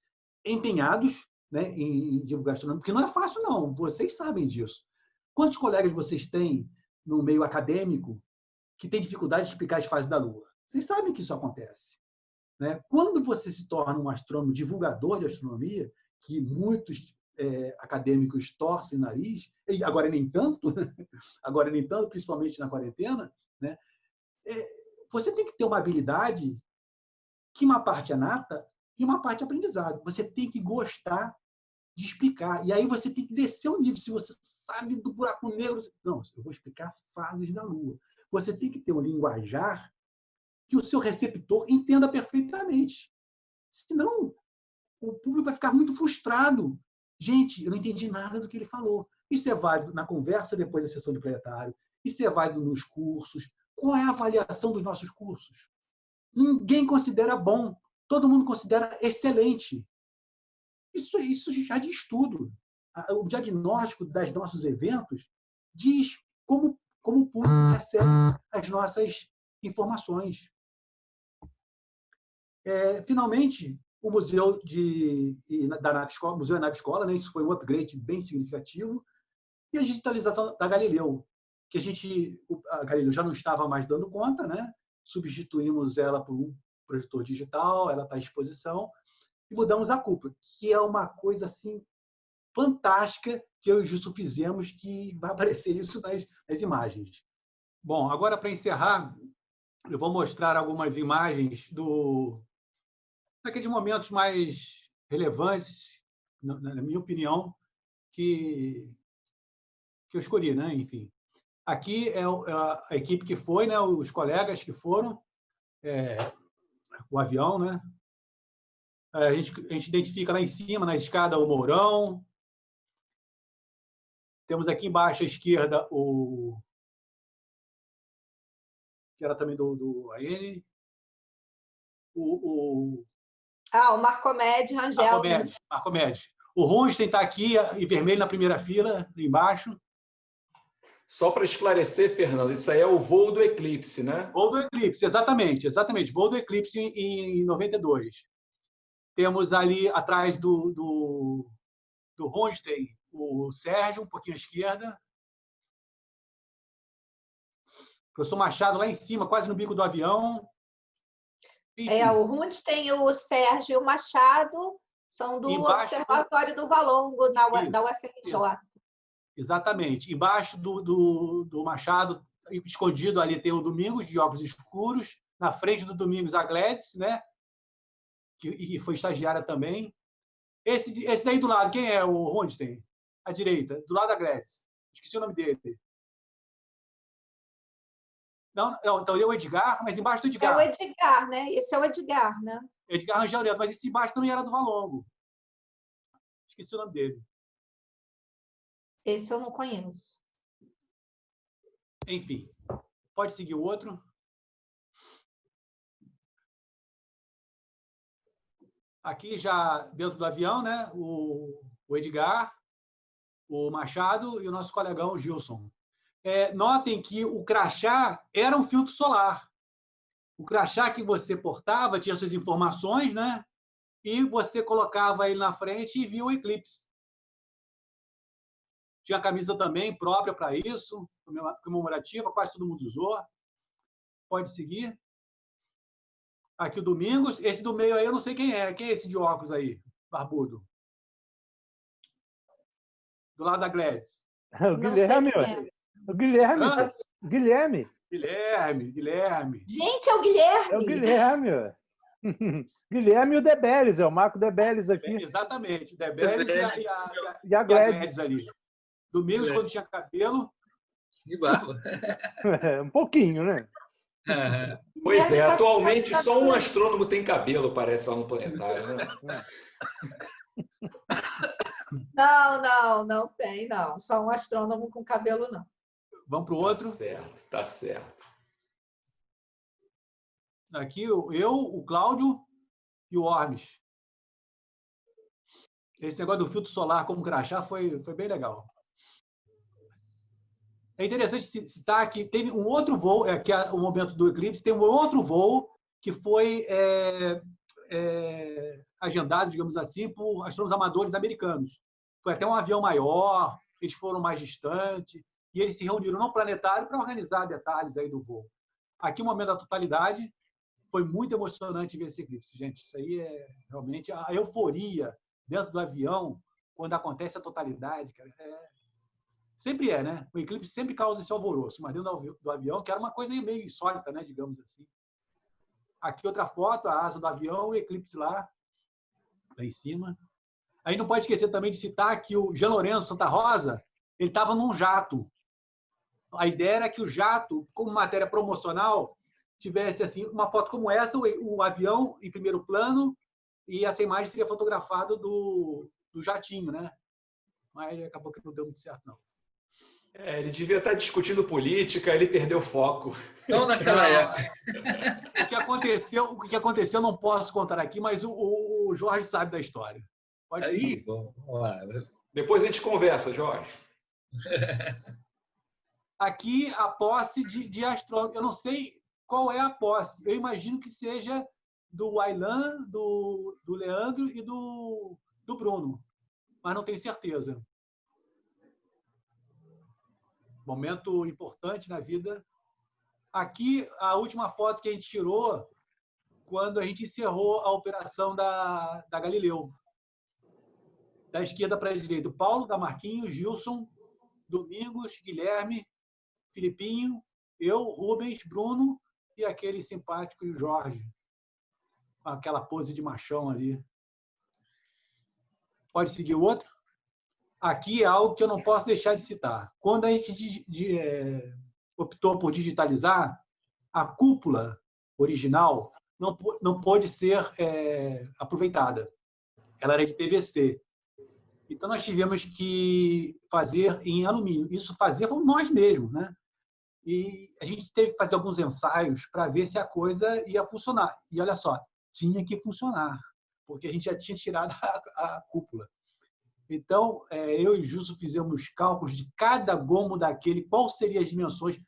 empenhados, né, em divulgar astronomia, porque não é fácil, não. Vocês sabem disso. Quantos colegas vocês têm no meio acadêmico que têm dificuldade de explicar as fases da Lua? Vocês sabem que isso acontece. Né? Quando você se torna um astrônomo divulgador de astronomia, que muitos acadêmicos torcem o nariz, e agora nem tanto, principalmente na quarentena, né? Você tem que ter uma habilidade que uma parte é nata e uma parte é aprendizado. Você tem que gostar de explicar. E aí você tem que descer o nível. Se você sabe do buraco negro, não, eu vou explicar fases da Lua. Você tem que ter um linguajar que o seu receptor entenda perfeitamente. Senão, o público vai ficar muito frustrado. Gente, eu não entendi nada do que ele falou. Isso é válido na conversa depois da sessão de plenário. Isso é válido nos cursos. Qual é a avaliação dos nossos cursos? Ninguém considera bom. Todo mundo considera excelente. Isso já diz tudo. O diagnóstico dos nossos eventos diz como o público recebe as nossas informações. Finalmente, o Museu da Nave Escola, Museu da Nave Escola, né? Isso foi um upgrade bem significativo. E a digitalização da Galileu, que a Galileu já não estava mais dando conta, né? Substituímos ela por um projetor digital, ela está à exposição, e mudamos a cúpula, que é uma coisa assim fantástica que eu e o Justo fizemos, que vai aparecer isso nas imagens. Bom, agora para encerrar, eu vou mostrar algumas imagens daqueles momentos mais relevantes, na minha opinião, que eu escolhi, né? Enfim, aqui é a equipe que foi, né? Os colegas que foram, o avião, né? A gente identifica lá em cima, na escada, o Mourão. Temos aqui embaixo à esquerda que era também do AN. O Marcomed Rangel. Marcomed. O Runstein está aqui, em vermelho, na primeira fila, embaixo. Só para esclarecer, Fernando, isso aí é o voo do Eclipse, né? Voo do Eclipse, exatamente. Voo do Eclipse em 92. Temos ali, atrás do Runstein, o Sérgio, um pouquinho à esquerda. O professor Machado lá em cima, quase no bico do avião. Enfim. O Runstein, o Sérgio e o Machado são do Observatório do Valongo, da UFRJ. Exatamente. Embaixo do Machado, escondido ali, tem o Domingos, de óculos escuros. Na frente do Domingos, a Gladys, né? Que foi estagiária também. Esse daí do lado, quem é o Runstein? À direita, do lado da Gladys. Esqueci o nome dele. Não, então é o Edgar, mas embaixo do Edgar. É o Edgar, né? Esse é o Edgar, né? Edgar Rangel Neto, mas esse embaixo também era do Valongo. Esqueci o nome dele. Esse eu não conheço. Enfim, pode seguir o outro. Aqui já dentro do avião, né? O Edgar, o Machado e o nosso colegão Gilson. Notem que o crachá era um filtro solar. O crachá que você portava tinha suas informações, né? E você colocava ele na frente e via o eclipse. Tinha camisa também própria para isso, comemorativa, quase todo mundo usou. Pode seguir. Aqui o Domingos. Esse do meio aí eu não sei quem é. Quem é esse de óculos aí, barbudo? Do lado da Gladys. O Guilherme. O Guilherme. Guilherme. Guilherme. Gente, é o Guilherme. É o Guilherme. Guilherme e o Debeles, é o Marco Debeles aqui. Exatamente, o Debeles e a Gladys ali. Domingos, quando tinha cabelo. Que barba. Um pouquinho, né? Pois é, atualmente só um astrônomo tem cabelo, parece, lá no planetário, né? Não tem, não. Só um astrônomo com cabelo, não. Vamos para o outro? Tá certo. Aqui eu, o Cláudio e o Ormes. Esse negócio do filtro solar como crachá foi bem legal. É interessante citar que teve um outro voo, que é o momento do eclipse, tem um outro voo que foi agendado, digamos assim, por astrônomos amadores americanos. Foi até um avião maior, eles foram mais distantes, e eles se reuniram no planetário para organizar detalhes aí do voo. Aqui, o momento da totalidade, foi muito emocionante ver esse eclipse, gente. Isso aí é realmente a euforia dentro do avião, quando acontece a totalidade, cara, sempre né? O eclipse sempre causa esse alvoroço, mas dentro do avião, que era uma coisa meio insólita, né? Digamos assim. Aqui outra foto, a asa do avião, o eclipse lá em cima. Aí não pode esquecer também de citar que o Jean Lourenço Santa Rosa, ele estava num jato. A ideia era que o jato, como matéria promocional, tivesse assim uma foto como essa, o avião em primeiro plano, e essa imagem seria fotografada do jatinho, né? Mas acabou que não deu muito certo, não. Ele devia estar discutindo política, ele perdeu o foco. Não naquela época. O que aconteceu não posso contar aqui, mas o Jorge sabe da história. Pode Aí, bom, depois a gente conversa, Jorge. Aqui a posse de astrônomo. Eu não sei qual é a posse. Eu imagino que seja do Aylan, do Leandro e do Bruno, mas não tenho certeza. Momento importante na vida. Aqui, a última foto que a gente tirou quando a gente encerrou a operação da Galileu. Da esquerda para a direita, Paulo, da Marquinhos, Gilson, Domingos, Guilherme, Filipinho, eu, Rubens, Bruno e aquele simpático Jorge. Com aquela pose de machão ali. Pode seguir o outro? Aqui é algo que eu não posso deixar de citar. Quando a gente optou por digitalizar, a cúpula original não pôde ser aproveitada. Ela era de PVC. Então, nós tivemos que fazer em alumínio. Isso fomos nós mesmos, né? E a gente teve que fazer alguns ensaios para ver se a coisa ia funcionar. E olha só, tinha que funcionar, porque a gente já tinha tirado a cúpula. Então, eu e Justo fizemos cálculos de cada gomo daquele, quais seriam as dimensões,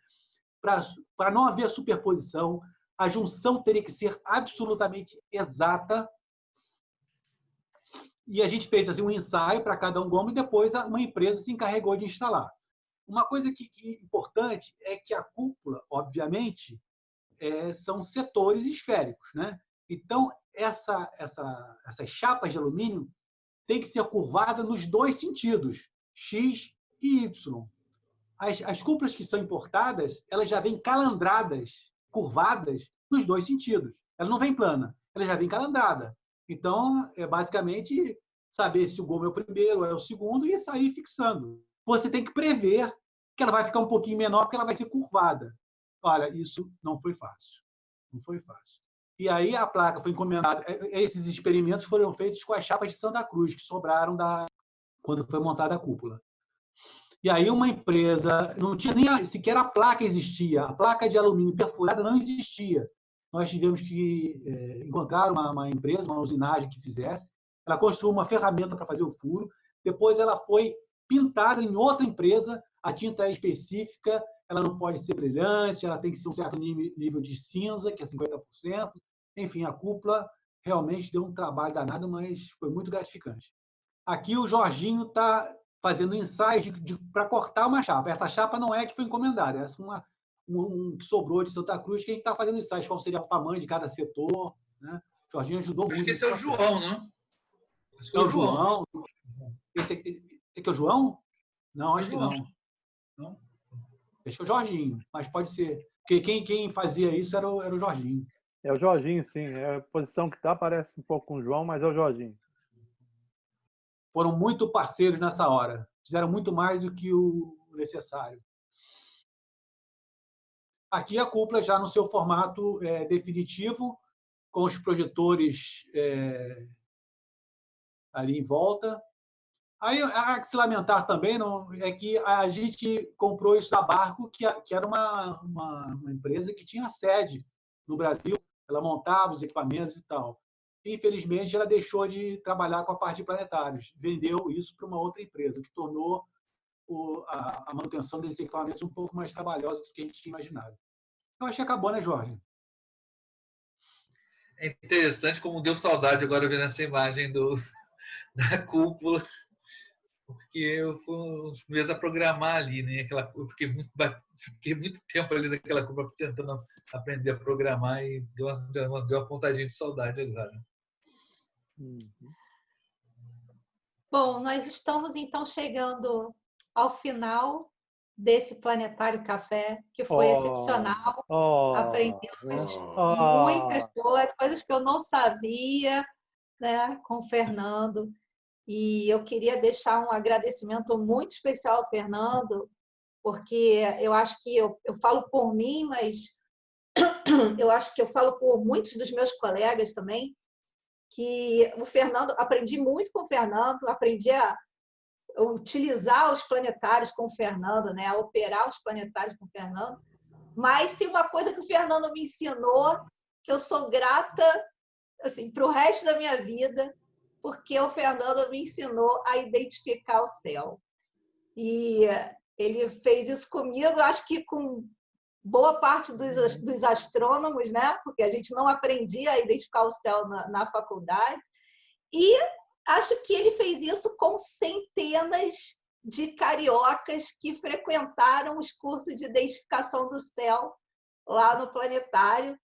para não haver superposição. A junção teria que ser absolutamente exata. E a gente fez assim, um ensaio para cada um gomo e depois uma empresa se encarregou de instalar. Uma coisa que é importante é que a cúpula, obviamente, são setores esféricos, né? Então, essas chapas de alumínio tem que ser curvada nos dois sentidos, X e Y. As cúpulas que são importadas, elas já vêm calandradas, curvadas nos dois sentidos. Ela não vem plana, ela já vem calandrada. Então, é basicamente saber se o gomo é o primeiro ou é o segundo e sair fixando. Você tem que prever que ela vai ficar um pouquinho menor porque ela vai ser curvada. Olha, isso não foi fácil. Não foi fácil. E aí a placa foi encomendada. Esses experimentos foram feitos com as chapas de Santa Cruz, que sobraram quando foi montada a cúpula. E aí uma empresa, não tinha nem sequer a placa existia. A placa de alumínio perfurada não existia. Nós tivemos que encontrar uma empresa, uma usinagem que fizesse. Ela construiu uma ferramenta para fazer o furo. Depois ela foi pintada em outra empresa. A tinta é específica, ela não pode ser brilhante, ela tem que ser um certo nível de cinza, que é 50%. Enfim, a cúpula realmente deu um trabalho danado, mas foi muito gratificante. Aqui o Jorginho está fazendo ensaios para cortar uma chapa. Essa chapa não é que foi encomendada, essa é que sobrou de Santa Cruz, que a gente está fazendo ensaios, qual seria o tamanho de cada setor. Né? O Jorginho ajudou muito. Acho que esse é o João, não? Acho que é o João. Esse aqui é o João? Não, acho que não. Acho que é o Jorginho, mas pode ser. Porque quem fazia isso era o Jorginho. É o Jorginho, sim. A posição que está parece um pouco com o João, mas é o Jorginho. Foram muito parceiros nessa hora. Fizeram muito mais do que o necessário. Aqui a cúpula já no seu formato definitivo, com os projetores ali em volta. Aí há que se lamentar também é que a gente comprou isso da Barco, que era uma empresa que tinha sede no Brasil. Ela montava os equipamentos e tal. Infelizmente, ela deixou de trabalhar com a parte de planetários. Vendeu isso para uma outra empresa, o que tornou a manutenção desses equipamentos um pouco mais trabalhosa do que a gente tinha imaginado. Eu acho que acabou, né, Jorge? É interessante como deu saudade agora vendo essa imagem da cúpula, porque eu fui um dos primeiros a programar ali, né? Eu fiquei muito tempo ali naquela cúpula tentando aprender a programar e deu uma pontadinha de saudade agora. Bom, Bom, nós estamos então chegando ao final desse Planetário Café, que foi excepcional. Aprendemos muitas coisas que eu não sabia, né, com o Fernando. E eu queria deixar um agradecimento muito especial ao Fernando, porque eu acho que eu falo por mim, mas eu acho que eu falo por muitos dos meus colegas também, que o Fernando, aprendi muito com o Fernando, aprendi a utilizar os planetários com o Fernando, né, a operar os planetários com o Fernando. Mas tem uma coisa que o Fernando me ensinou que eu sou grata assim para o resto da minha vida, porque o Fernando me ensinou a identificar o céu. E ele fez isso comigo, acho que com boa parte dos astrônomos, né? Porque a gente não aprendia a identificar o céu na faculdade. E acho que ele fez isso com centenas de cariocas que frequentaram os cursos de identificação do céu lá no planetário.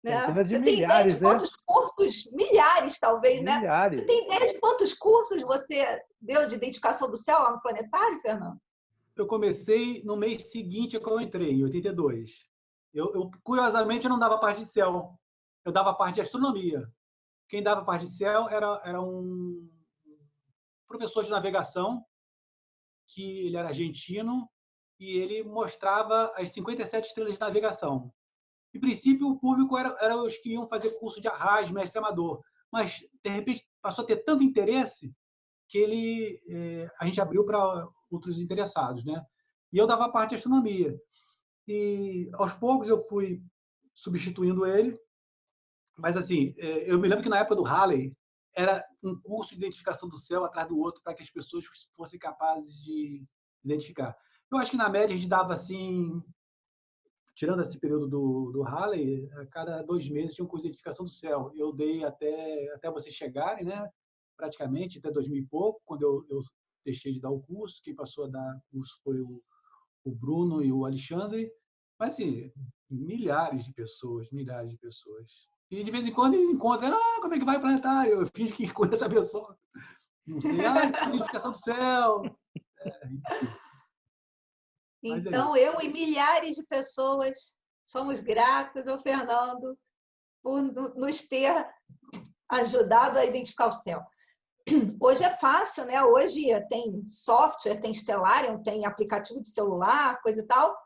Né? Centenas de Você tem ideia milhares, de quantos cursos? Milhares, talvez, né? Milhares. Você tem ideia de quantos cursos você deu de identificação do céu lá no planetário, Fernando? Eu comecei no mês seguinte que eu entrei, em 82. Curiosamente, eu não dava parte de céu. Eu dava parte de astronomia. Quem dava parte de céu era um professor de navegação, que ele era argentino, e ele mostrava as 57 estrelas de navegação. Em princípio, o público era os que iam fazer curso de Arras, mestre amador. Mas, de repente, passou a ter tanto interesse que a gente abriu para outros interessados, né? E eu dava parte de astronomia. E, aos poucos, eu fui substituindo ele. Mas, assim, eu me lembro que na época do Halley, era um curso de identificação do céu atrás do outro para que as pessoas fossem capazes de identificar. Eu acho que, na média, a gente dava, assim, tirando esse período do Halley, a cada 2 meses tinha um curso de identificação do céu. Eu dei até vocês chegarem, né? Praticamente, até 2000 e pouco, quando eu deixei de dar o curso. Quem passou a dar curso foi o Bruno e o Alexandre. Mas, assim, milhares de pessoas, milhares de pessoas. E, de vez em quando, eles encontram, como é que vai o planetário? Eu finjo que conheço a pessoa. Não sei, identificação do céu. Então, eu e milhares de pessoas somos gratas ao Fernando por nos ter ajudado a identificar o céu. Hoje é fácil, né? Hoje tem software, tem Stellarium, tem aplicativo de celular, coisa e tal,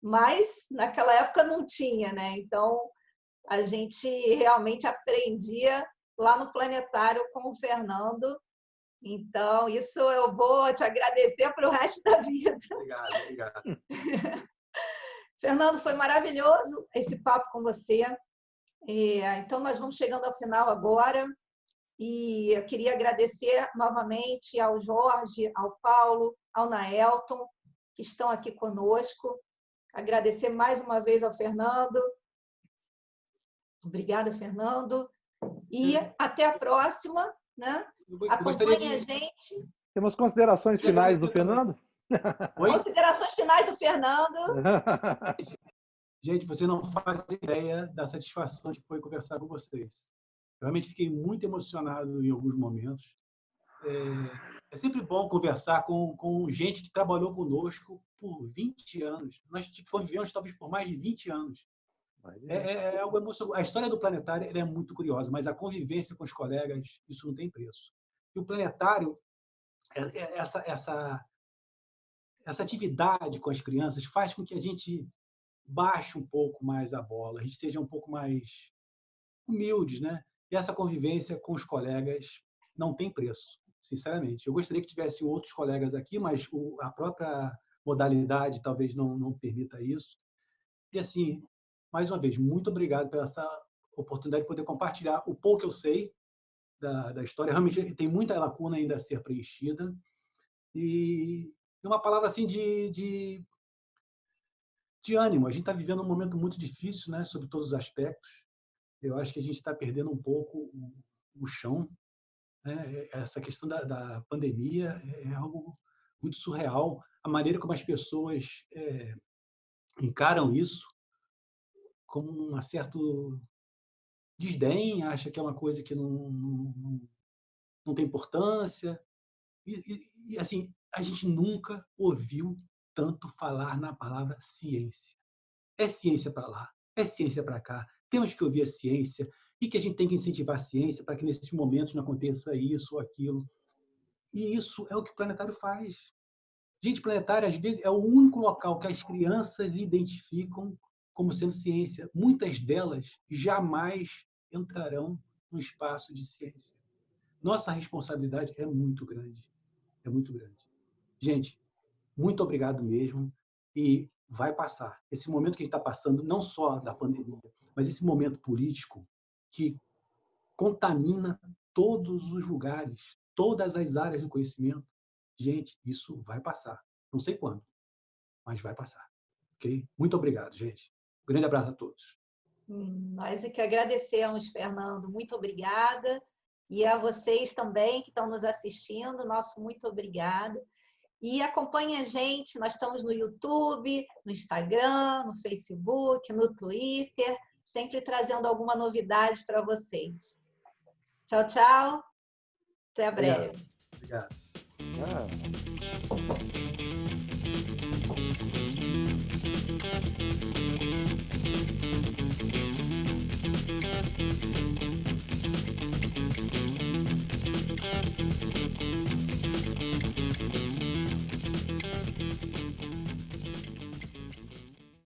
mas naquela época não tinha, né? Então, a gente realmente aprendia lá no planetário com o Fernando. Então, isso eu vou te agradecer para o resto da vida. Obrigado. Fernando, foi maravilhoso esse papo com você. Então, nós vamos chegando ao final agora. E eu queria agradecer novamente ao Jorge, ao Paulo, ao Naelton, que estão aqui conosco. Agradecer mais uma vez ao Fernando. Obrigada, Fernando. E até a próxima. Né? Acompanhe a gente. Temos considerações finais do Fernando? Oi? Considerações finais do Fernando. Gente, você não faz ideia da satisfação que foi conversar com vocês. Realmente fiquei muito emocionado em alguns momentos. É sempre bom conversar com gente que trabalhou conosco por 20 anos. Nós convivemos talvez por mais de 20 anos. Algo emocionante. A história do planetário é muito curiosa, mas a convivência com os colegas, isso não tem preço. E o planetário, essa atividade com as crianças faz com que a gente baixe um pouco mais a bola, a gente seja um pouco mais humildes, né? E essa convivência com os colegas não tem preço, sinceramente. Eu gostaria que tivesse outros colegas aqui, mas a própria modalidade talvez não permita isso. E, assim, mais uma vez, muito obrigado por essa oportunidade de poder compartilhar o pouco que eu sei da história. Realmente tem muita lacuna ainda a ser preenchida. E uma palavra assim de ânimo. A gente está vivendo um momento muito difícil, né, sobre todos os aspectos. Eu acho que a gente está perdendo um pouco o chão. Né? Essa questão da pandemia é algo muito surreal. A maneira como as pessoas encaram isso como um certo desdém, acha que é uma coisa que não tem importância. E assim, a gente nunca ouviu tanto falar na palavra ciência. É ciência para lá, é ciência para cá. Temos que ouvir a ciência e que a gente tem que incentivar a ciência para que nesses momentos não aconteça isso ou aquilo. E isso é o que o planetário faz. Gente, planetário, às vezes, é o único local que as crianças identificam como sendo ciência. Muitas delas jamais entrarão no espaço de ciência. Nossa responsabilidade é muito grande. É muito grande. Gente, muito obrigado mesmo. E vai passar. Esse momento que a gente está passando, não só da pandemia, mas esse momento político que contamina todos os lugares, todas as áreas do conhecimento. Gente, isso vai passar. Não sei quando, mas vai passar. Ok? Muito obrigado, gente. Um grande abraço a todos. Nós é que agradecemos, Fernando. Muito obrigada. E a vocês também que estão nos assistindo, nosso muito obrigado. E acompanhe a gente, nós estamos no YouTube, no Instagram, no Facebook, no Twitter, sempre trazendo alguma novidade para vocês. Tchau, tchau. Até breve. Obrigado. Ah.